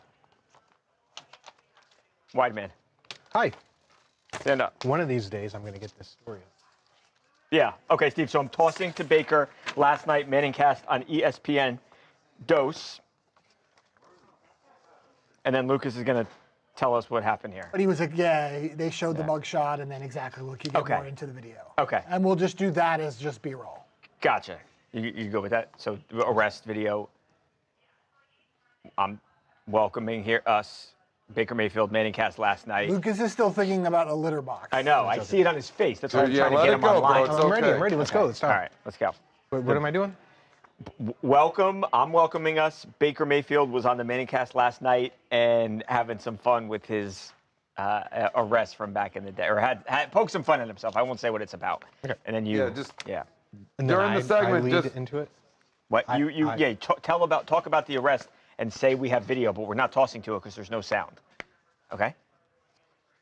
Wide man. Hi. Stand up. One of these days, I'm gonna get this story. Yeah. Okay, Steve. So I'm tossing to Baker last night, Manning cast on ESPN. Dose. And then Lucas is going to tell us what happened here. But he was like, they showed the mugshot, and then exactly look, you get Okay. more into the video. Okay. And we'll just do that as just B-roll. Gotcha. You go with that. So arrest video. I'm welcoming here us. Baker Mayfield, Manning cast last night. Lucas is still thinking about a litter box. I know. I see it on his face. That's why I'm Dude, yeah, trying to let get it him go, bro. online. It's I'm ready. okay. I'm ready. Let's go. Let's All start. right. Let's go. Wait, what am I doing? Welcome. I'm welcoming us. Baker Mayfield was on the Manning cast last night and having some fun with his arrest from back in the day, or had poked some fun at himself. I won't say what it's about. Okay. And then you. Yeah, just Yeah. And then During the segment, I lead just- into it. What I- talk about the arrest and say we have video, but we're not tossing to it because there's no sound. Okay.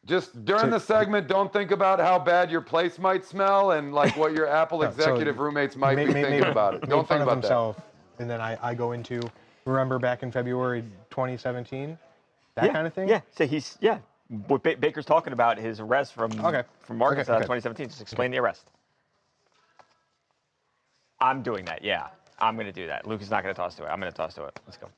Just during the segment, don't think about how bad your place might smell and like what your Apple So executive roommates might be thinking about it. made Don't fun think of about that. himself, and then I go into remember back in February 2017, that kind of thing. Yeah. So what Baker's talking about, his arrest from Arkansas in 2017. Just explain the arrest. I'm doing that. Yeah. I'm going to do that. Luke is not going to toss to it. I'm going to toss to it. Let's go.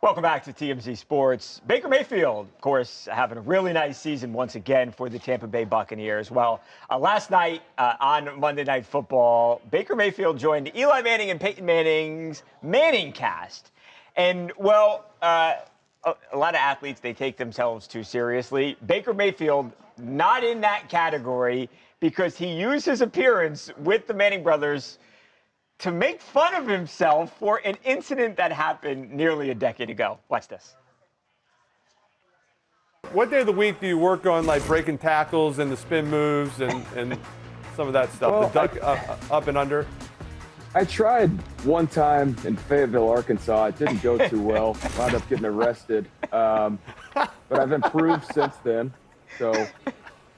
Welcome back to TMZ Sports. Baker Mayfield, of course, having a really nice season once again for the Tampa Bay Buccaneers. Well, last night on Monday Night Football, Baker Mayfield joined Eli Manning and Peyton Manning's Manning cast. And, well, a lot of athletes, they take themselves too seriously. Baker Mayfield, not in that category because he used his appearance with the Manning brothers to make fun of himself for an incident that happened nearly a decade ago. Watch this. What day of the week do you work on, like breaking tackles and the spin moves and some of that stuff, Well, the duck up and under? I tried one time in Fayetteville, Arkansas. It didn't go too well. Wound up getting arrested. But I've improved since then. So,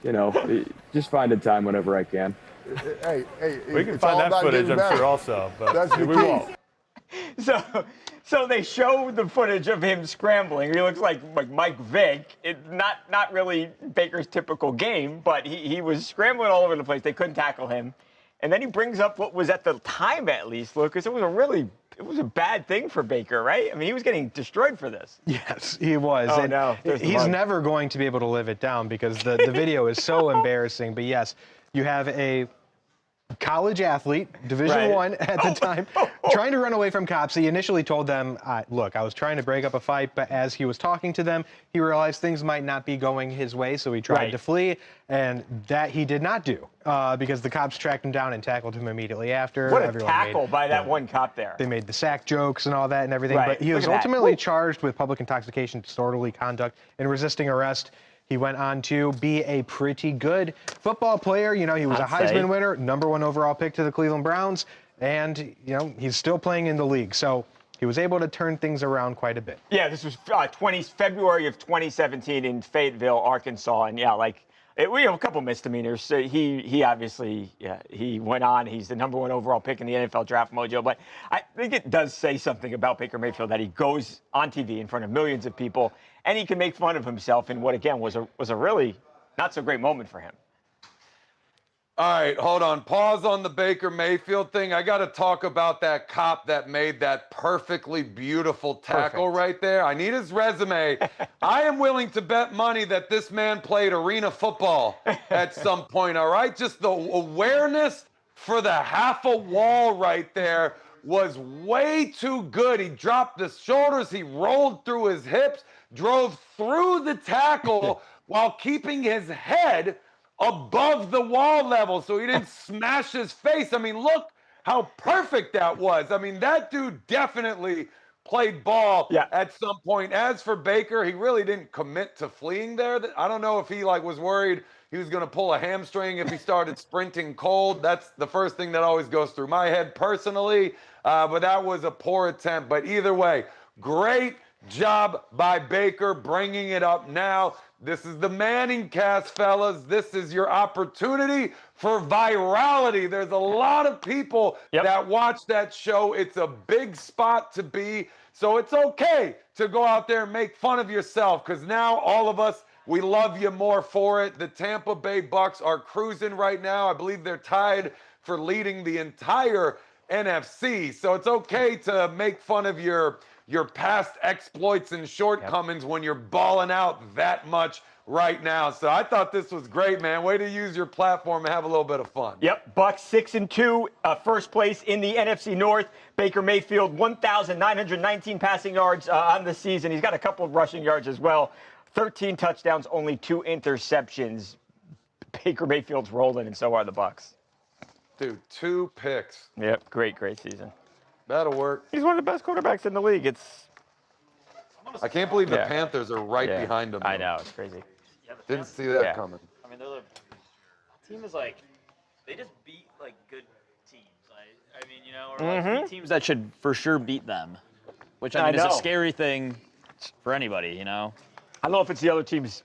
you know, just finding time whenever I can. Hey, we can find that footage, I'm sure, also. But we won't. So they show the footage of him scrambling. He looks like Mike Vick. Not really Baker's typical game, but he was scrambling all over the place. They couldn't tackle him. And then he brings up what was at the time, at least, Lucas, it was a bad thing for Baker, right? I mean, he was getting destroyed for this. Yes, he was. Oh, and no. He's never going to be able to live it down because the video is so embarrassing. But yes, you have a college athlete, Division I at the time, trying to run away from cops. He initially told them, look, I was trying to break up a fight, but as he was talking to them, he realized things might not be going his way, so he tried to flee, and that he did not do because the cops tracked him down and tackled him immediately after. What a tackle by that one cop there. They made the sack jokes and all that and everything, but he was ultimately charged with public intoxication, disorderly conduct, and resisting arrest. He went on to be a pretty good football player. You know, he was a Heisman winner, #1 overall pick to the Cleveland Browns, and, you know, he's still playing in the league. So he was able to turn things around quite a bit. Yeah, this was February of 2017 in Fayetteville, Arkansas. And, yeah, we have a couple misdemeanors. So he obviously, he went on. He's the #1 overall pick in the NFL draft mojo. But I think it does say something about Baker Mayfield that he goes on TV in front of millions of people and he can make fun of himself in what, again, was a really not so great moment for him. All right, hold on. Pause on the Baker Mayfield thing. I got to talk about that cop that made that perfectly beautiful tackle right there. I need his resume. I am willing to bet money that this man played arena football at some point, all right? Just the awareness for the half a wall right there was way too good. He dropped the shoulders. He rolled through his hips, drove through the tackle while keeping his head above the wall level so he didn't smash his face. I mean, look how perfect that was. I mean, that dude definitely played ball at some point. As for Baker, he really didn't commit to fleeing there. I don't know if he was worried he was going to pull a hamstring if he started sprinting cold. That's the first thing that always goes through my head personally. But that was a poor attempt. But either way, great job by Baker bringing it up now. This is the Manning cast, fellas. This is your opportunity for virality. There's a lot of people that watch that show. It's a big spot to be. So it's okay to go out there and make fun of yourself because now all of us, we love you more for it. The Tampa Bay Bucks are cruising right now. I believe they're tied for leading the entire NFC. So it's okay to make fun of your past exploits and shortcomings when you're balling out that much right now. So I thought this was great, man. Way to use your platform and have a little bit of fun. Yep, Bucks 6-2, first place in the NFC North. Baker Mayfield, 1,919 passing yards on the season. He's got a couple of rushing yards as well. 13 touchdowns, only 2 interceptions. Baker Mayfield's rolling, and so are the Bucks. Dude, 2 picks. Yep, great season. That'll work. He's one of the best quarterbacks in the league. I can't believe the Panthers are right behind him. I know, it's crazy. Didn't see that coming. I mean, the team is they just beat good teams. I mean, you know, or beat teams that should for sure beat them, which I mean is a scary thing for anybody, you know. I don't know if it's the other teams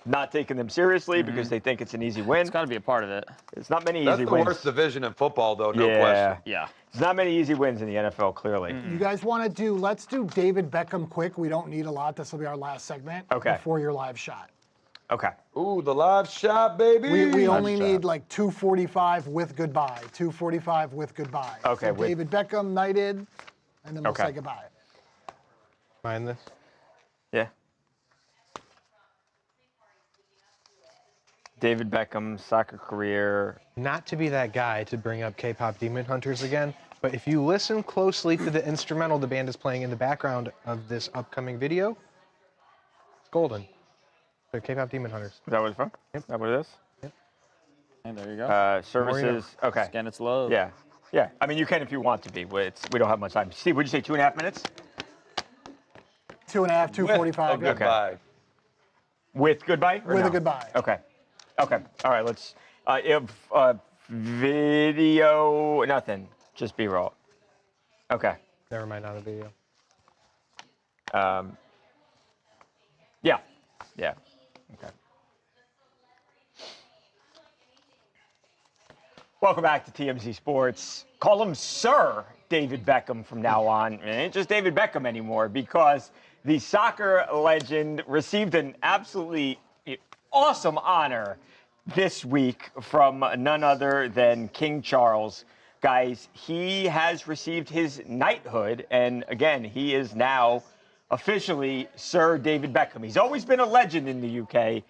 not taking them seriously because they think it's an easy win. It's got to be a part of it. It's not many easy wins. That's the worst division in football, though, no question. Yeah. There's not many easy wins in the NFL, clearly. You guys want to let's do David Beckham quick. We don't need a lot. This will be our last segment before your live shot. Okay. Ooh, the live shot, baby. We only need 2:45 with goodbye. 2:45 with goodbye. Okay. So David Beckham, knighted, and then we'll say goodbye. Mind this? Yeah. David Beckham, soccer career. Not to be that guy to bring up K-pop Demon Hunters again, but if you listen closely to the instrumental the band is playing in the background of this upcoming video, golden. The Cape Cod Demon Hunters. Is that what it's from? Yep. Is that what it is? Yep. And there you go. Services. Okay. Again, it's low. Yeah. Yeah. I mean, you can if you want to be. We don't have much time. Steve, would you say 2.5 minutes? 2.5, 2:45. With a goodbye. With goodbye? Or With no? a goodbye. Okay. Okay. All right. Let's. Video. Nothing. Just B-roll. Okay. Never mind, not a video. Yeah. Yeah. Okay. Welcome back to TMZ Sports. Call him Sir David Beckham from now on. It ain't just David Beckham anymore because the soccer legend received an absolutely awesome honor this week from none other than King Charles. Guys, he has received his knighthood, and again, he is now officially Sir David Beckham. He's always been a legend in the UK,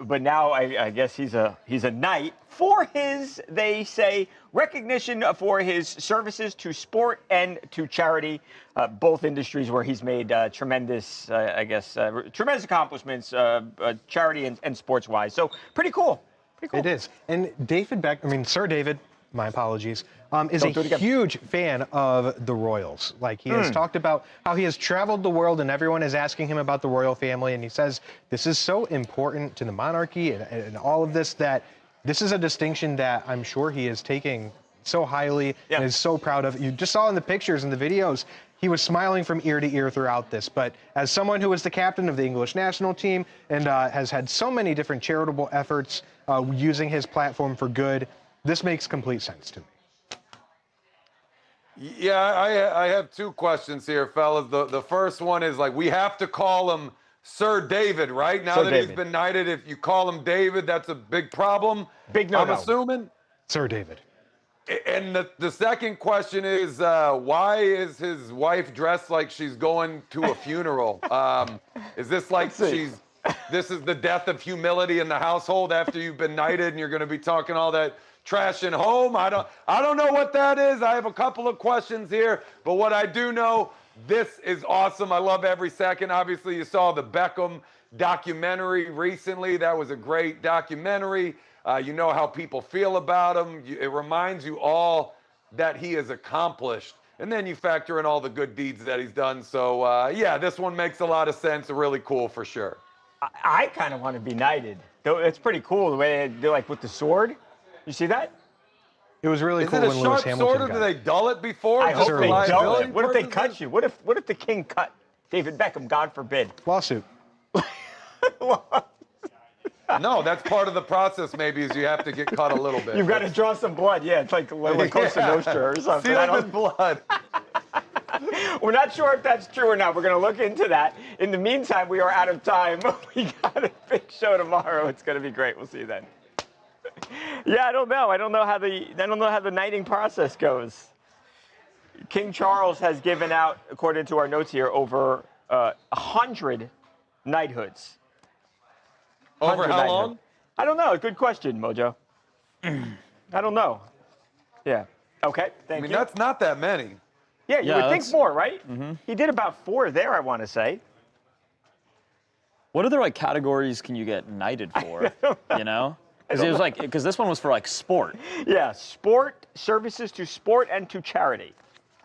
but now I guess he's a knight for his, they say, recognition for his services to sport and to charity, both industries where he's made tremendous, tremendous accomplishments, charity and sports-wise. So pretty cool. Pretty cool. It is. And David Sir David, my apologies, is Don't do it a again. huge fan of the royals. Like, he has talked about how he has traveled the world and everyone is asking him about the royal family. And he says this is so important to the monarchy and all of this that this is a distinction that I'm sure he is taking so highly and is so proud of. You just saw in the pictures and the videos, he was smiling from ear to ear throughout this. But as someone who was the captain of the English national team and has had so many different charitable efforts using his platform for good, this makes complete sense to me. Yeah, I have two questions here, fellas. The first one is, like, we have to call him Sir David, right? Now that he's been knighted, if you call him David, that's a big problem. Big no-no. I'm assuming. Sir David. And the second question is, why is his wife dressed like she's going to a funeral? Is this like this is the death of humility in the household after you've been knighted and you're going to be talking all that trash in home? I don't know what that is. I have a couple of questions here, but what I do know, this is awesome. I love every second. Obviously, you saw the Beckham documentary recently. That was a great documentary. You know how people feel about him. It reminds you all that he has accomplished. And then you factor in all the good deeds that he's done. So, yeah, this one makes a lot of sense. Really cool for sure. I kind of want to be knighted. It's pretty cool the way they do, like, with the sword. You see that? It was really cool when Lewis Hamilton. Is it a sharp sword, or do they dull it before? I hope they dull it. What if they purposes? cut you? What if the king cut David Beckham? God forbid. Lawsuit. No, that's part of the process. Maybe is you have to get cut a little bit. You've got to draw some blood. Yeah, it's like Cosa Nostra or something. Sealed in blood. We're not sure if that's true or not. We're going to look into that. In the meantime, we are out of time. We got a big show tomorrow. It's going to be great. We'll see you then. Yeah, I don't know. I don't know how the knighting process goes. King Charles has given out, according to our notes here, over 100 knighthoods. Over how long? I don't know. Good question, Mojo. I don't know. Yeah. Okay. Thank you. That's not that many. Yeah, you would think more, right? Mm-hmm. He did about 4 there, I want to say. What other categories can you get knighted for? You know? Because it was because this one was for sport. Yeah, sport, services to sport and to charity.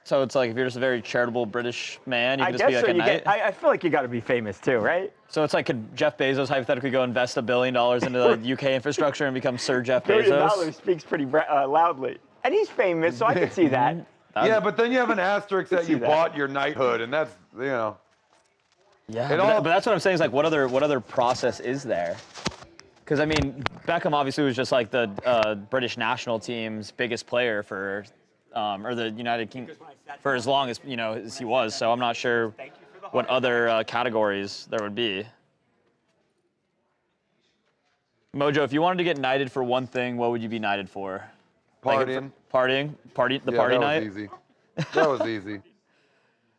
So it's like if you're just a very charitable British man, you can just be so a knight. I feel like you got to be famous too, right? So it's like, could Jeff Bezos hypothetically go invest $1 billion into the UK infrastructure and become Sir Jeff Bezos? $1 billion speaks pretty loudly, and he's famous, so I can see that. Yeah, but then you have an asterisk that you bought your knighthood, and that's Yeah, but that's what I'm saying is what other process is there? Because I mean, Beckham obviously was just like the British national team's biggest player for, or the United Kingdom for as long as as he was. So I'm not sure what other categories there would be. Mojo, if you wanted to get knighted for one thing, what would you be knighted for? Partying. The party night? That was easy. That was easy.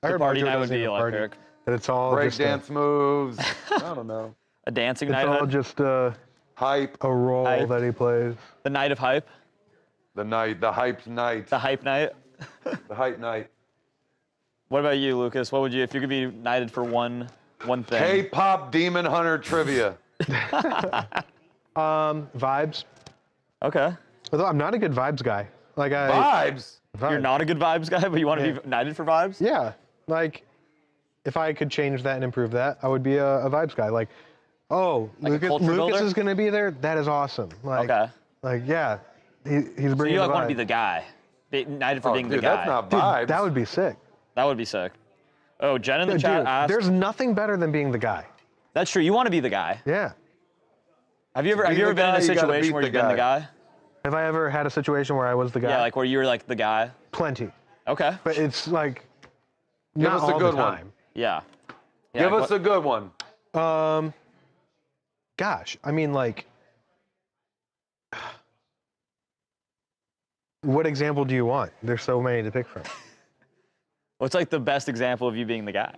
The party night would be electric. That it's all break just dance moves. I don't know. A dancing it's night. It's all just hype. A role that he plays. The night of hype. The hype night. The hype night. The hype night. What about you, Lucas? What would you, if you could be knighted for one one thing. K-pop Demon Hunter trivia. Vibes. Okay. Although I'm not a good vibes guy. Like Vibes? You're not a good vibes guy, but you want to be knighted for vibes? Yeah. Like, if I could change that and improve that, I would be a vibes guy. Like, oh, Like a culture Lucas builder? is going to be there? That is awesome. Like, Okay. Like, yeah. He's So bringing you the want to vibe. be the guy. Knighted for being the dude, guy. that's not Dude, vibes. that would be sick. That would be sick. Oh, Jen in the Dude, chat asked. there's nothing better than being the guy. That's true. You want to be the guy. Yeah. Have you ever be been the in guy, a you gotta situation beat where the you've been the guy? Have I ever had a situation where I was the guy? Yeah, like where you were like the guy. Plenty. Okay. But it's like, Give not us a all good the one. time. Yeah. Give us a good one. Gosh, I mean, like, what example do you want? There's so many to pick from. What's like the best example of you being the guy?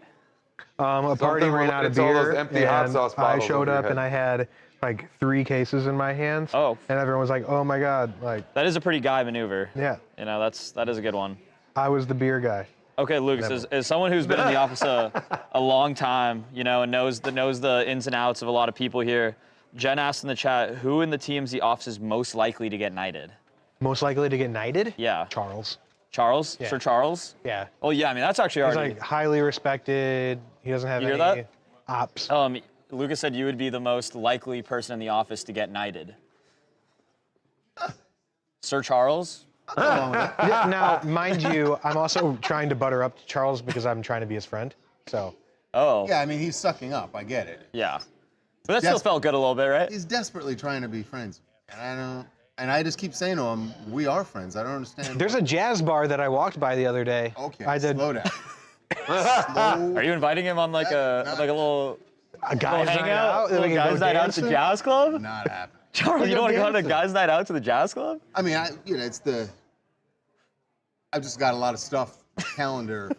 A party ran out of it's all those beer, empty hot and sauce I bottles showed over your up and head. I had like 3 cases in my hands. Oh. And everyone was like, "Oh my God!" Like, That is a pretty guy maneuver. yeah, You know, that is a good one. I was the beer guy. Okay, Lucas, as someone who's been in the office a long time, you know, and knows the ins and outs of a lot of people here, Jen asked in the chat, who in the TMZ office is most likely to get knighted? Most likely to get knighted? Yeah. Charles. Charles? Yeah. Sir Charles? Yeah. Oh, yeah, I mean, that's actually He's already... like highly respected. He doesn't have You hear any that? ops. Lucas said you would be the most likely person in the office to get knighted. Sir Charles? Yeah, now, mind you, I'm also trying to butter up Charles because I'm trying to be his friend. So. Oh. Yeah, I mean, he's sucking up. I get it. Yeah. But that still felt good a little bit, right? He's desperately trying to be friends. And I just keep saying to him, we are friends. I don't understand. There's a jazz bar that I walked by the other day. Okay, I did. slow down. Are you inviting him on like a little guys' night hangout? out? Little guys' night out to the jazz club? Not happening. Charles, you don't want to go on a guys' night out to the jazz club? I mean, I've just got a lot of stuff, calendar,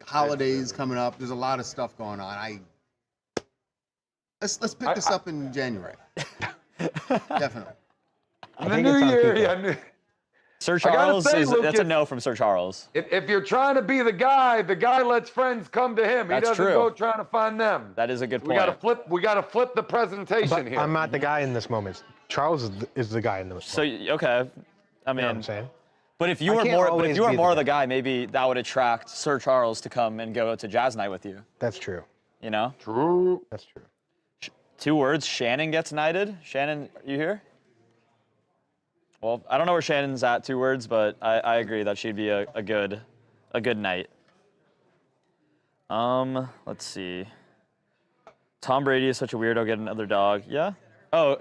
holidays coming up. There's a lot of stuff going on. Let's pick this up in January. Definitely. In the new year, yeah. Sir Charles, say, that's a Lucas, no from Sir Charles. If you're trying to be the guy lets friends come to him. That's he doesn't true. go trying to find them. That is a good We point. gotta flip the presentation But here. I'm not the guy in this moment. Charles is the guy in this So, moment. okay. I You know what I'm mean, saying? but if you I were can't more always be more the the guy, maybe that would attract Sir Charles to come and go to jazz night with you. That's true. You know? True. That's true. 2 words, Shannon gets knighted. Shannon, you here? Well, I don't know where Shannon's at, 2 words, but I agree that she'd be a good knight. Let's see. Tom Brady is such a weirdo, get another dog. Yeah? Oh,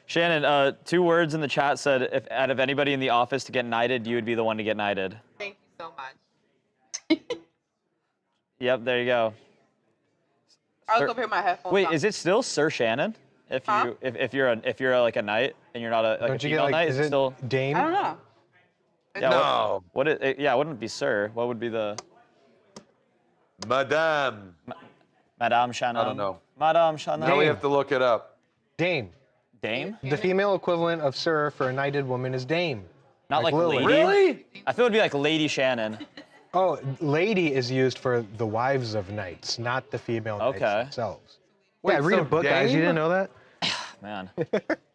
Shannon, 2 words in the chat said, if out of anybody in the office to get knighted, you would be the one to get knighted. Thank you so much. Yep, there you go. I'll go put my headphones Wait, on. is it still Sir Shannon? If Huh? if you're like a knight and you're not a Don't you get female like, knight, is is it it still Dame? I don't know. yeah, No. Yeah, it wouldn't be Sir. What would be the Madame. Madame Shannon? I don't know. Madame Shannon. Now we have to look it up. Dame. Dame? The female equivalent of Sir for a knighted woman is Dame. Not like Lily. lady. Really? I feel it'd be like Lady Shannon. Oh, lady is used for the wives of knights, not the female knights Okay. themselves. Wait, yeah, read so a book, guys. You Dame? didn't know that? Man.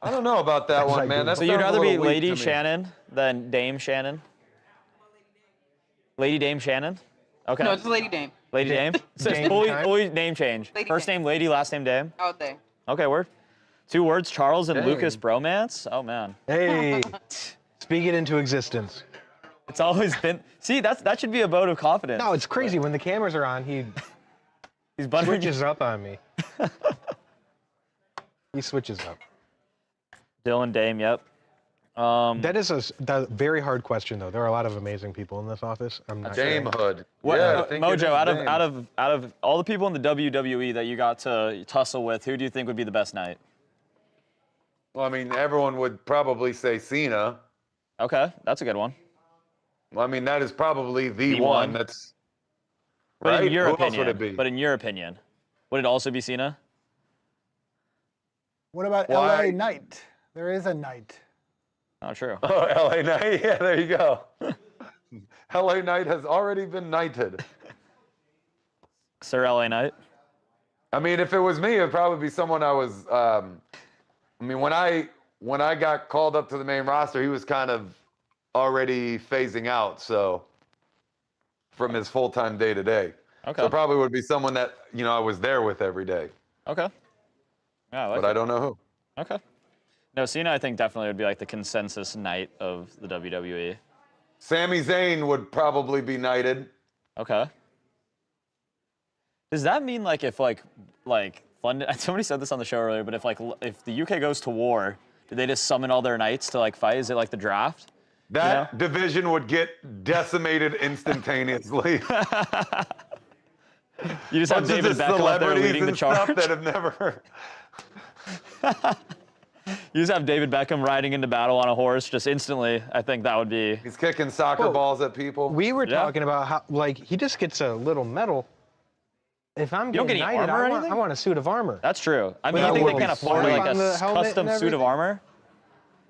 I don't know about that one, like man. That So you'd sounds a rather be little weak Lady to me. Shannon than Dame Shannon? Lady Dame Shannon? Okay. No, it's Lady Dame. Lady Dame? So it's Dame fully, time? fully name change. Lady First Dame. name Lady, last name Dame? All day. Okay, word. 2 words, Charles and Dang. Lucas bromance? Oh, man. Hey, speak it into existence. It's always been... See, that should be a vote of confidence. No, it's crazy. When the cameras are on, he He's buttering switches up on me. He switches up. Dylan Dame, yep. That is a very hard question, though. There are a lot of amazing people in this office. I'm not sure. Damehood. What, Yeah, I think it is Mojo, Dame. out of all the people in the WWE that you got to tussle with, who do you think would be the best knight? Well, I mean, everyone would probably say Cena. Okay, that's a good one. Well, I mean, that is probably the The one. one. That's But right. in your Who opinion, else would it be? But in your opinion, would it also be Cena? What about Why? LA Knight? There is a Knight. Not true. Oh, LA Knight. Yeah, there you go. LA Knight has already been knighted. Sir LA Knight. I mean, if it was me, it'd probably be someone I was. I mean, when I got called up to the main roster, he was kind of already phasing out. So from his full-time day-to-day. Okay. So it probably would be someone that I was there with every day. Okay. Yeah, but I don't know who. Okay. No, Cena, I think definitely would be like the consensus knight of the WWE. Sami Zayn would probably be knighted. Okay. Does that mean like if like London? Somebody said this on the show earlier, but if the UK goes to war, do they just summon all their knights to like fight? Is it like the draft? That division would get decimated instantaneously. You just have David Beckham out there leading the charge. That have never. You just have David Beckham riding into battle on a horse just instantly. I think that would be. He's kicking soccer balls at people. We were talking about how he just gets a little medal. If I'm getting knighted, I want a suit of armor. That's true. I mean, you think they can't afford like a custom suit of armor?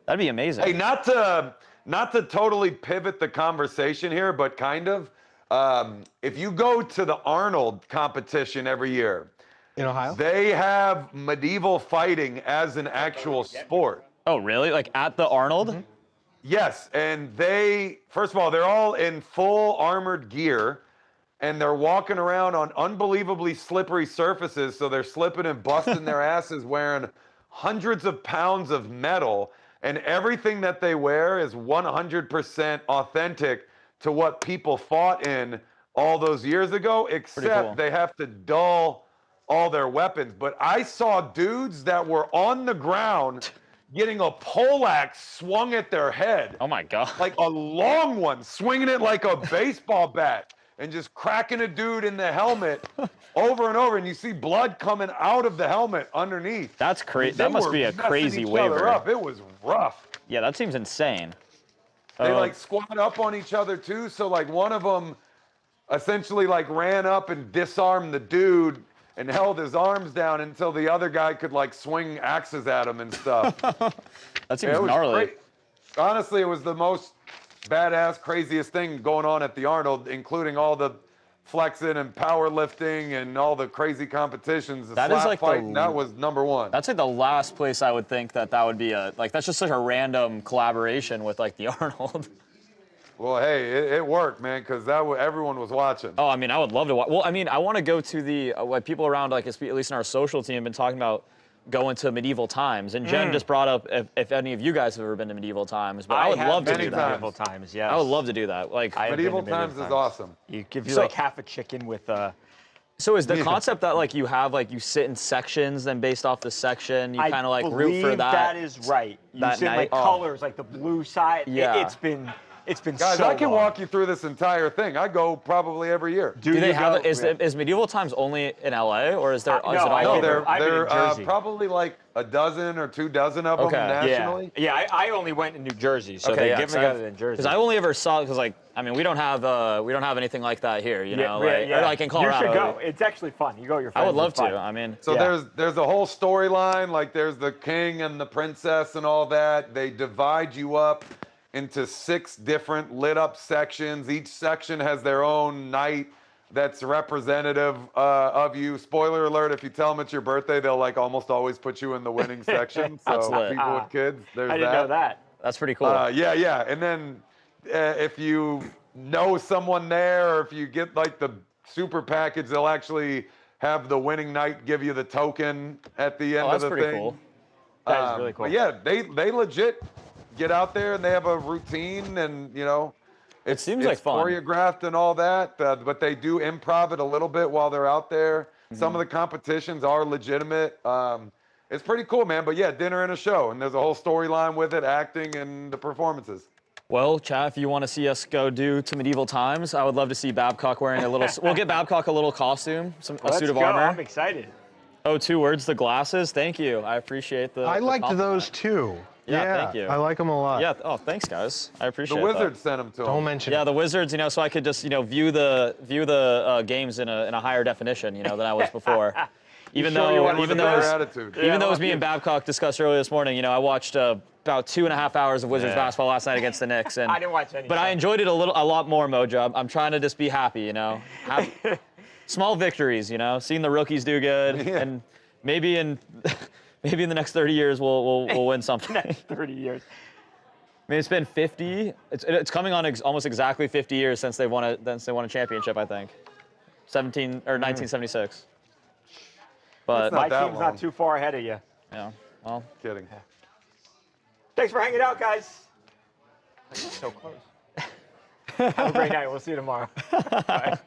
That'd be amazing. Hey, not to totally pivot the conversation here, but kind of. If you go to the Arnold competition every year in Ohio, they have medieval fighting as an actual sport. Oh, really? Like at the Arnold? Mm-hmm. Yes, and first of all, they're all in full armored gear, and they're walking around on unbelievably slippery surfaces, so they're slipping and busting their asses wearing hundreds of pounds of metal, and everything that they wear is 100% authentic to what people fought in all those years ago, except they have to dull all their weapons. But I saw dudes that were on the ground getting a poleaxe swung at their head. Oh my God. Like a long one, swinging it like a baseball bat and just cracking a dude in the helmet over and over. And you see blood coming out of the helmet underneath. That's crazy. That must be a crazy waiver. It was rough. Yeah, that seems insane. They like squat up on each other too. So like one of them essentially like ran up and disarmed the dude and held his arms down until the other guy could like swing axes at him and stuff. That seems gnarly. Honestly, it was the most badass, craziest thing going on at the Arnold, including all the flexing and powerlifting and all the crazy competitions. That is like that was number one. That's like the last place I would think that would be that's just such a random collaboration with like the Arnold. Well, hey, it worked, man, because everyone was watching. Oh, I mean, I would love to watch. Well, I mean, I want to go to the people around, like at least in our social team, have been talking about going to medieval times. And Jen just brought up if any of you guys have ever been to medieval times, but I would love to do that. Medieval times, yes. I would love to do that. Like medieval times is awesome. You give you like half a chicken with So is the concept that like you have like you sit in sections, then based off the section you kind of like root for that? That is right. You sit in like colors, like the blue side. Yeah. It's been guys, so I can long. walk you through this entire thing. I go probably every year. Do they have? Is medieval times only in LA, or is there? They're probably like a dozen or 2 dozen of them nationally. Yeah, I only went in New Jersey, so they give me it in Jersey. Because I only ever saw like I mean we don't have anything like that here, you know, or like in Colorado. You should go. It's actually fun. You go with your friends. I would love to. I mean, so there's a whole storyline. Like there's the king and the princess and all that. They divide you up into 6 different lit up sections. Each section has their own knight that's representative of you. Spoiler alert, if you tell them it's your birthday, they'll like almost always put you in the winning section. So people with kids, there's that. I didn't know that. That's pretty cool. Yeah. And then if you know someone there, or if you get like the super package, they'll actually have the winning knight give you the token at the end of the thing. That's pretty cool. That is really cool. But yeah, they legit get out there and they have a routine, and it seems like fun, choreographed and all that. But they do improv it a little bit while they're out there. Some of the competitions are legitimate. It's pretty cool, man. But yeah, dinner and a show, and there's a whole storyline with it, acting and the performances. Well, Chad, if you want to see us go to medieval times, I would love to see Babcock wearing a little. We'll get Babcock a little costume, a suit of armor. I'm excited. Oh, 2 words, the glasses. Thank you. I appreciate the. I liked those too. Yeah, thank you. I like them a lot. Yeah. Oh, thanks, guys. I appreciate the Wizards sent them to him. Don't mention. Yeah, the Wizards. So I could just view the games in a higher definition, than I was before. Even though it was me and Babcock discussed earlier this morning, I watched about 2.5 hours of Wizards basketball last night against the Knicks, and I didn't watch any. But I enjoyed it a lot more, Mojo. I'm trying to just be happy, Happy. small victories, you know, seeing the rookies do good, and maybe in the next 30 years we'll win something. Next 30 years. I mean, it's been 50. It's coming on almost exactly 50 years since they won a championship. I think, 1976. But my team's not too far ahead of you. Yeah. Well, kidding. Thanks for hanging out, guys. So close. Have a great night. We'll see you tomorrow. Bye.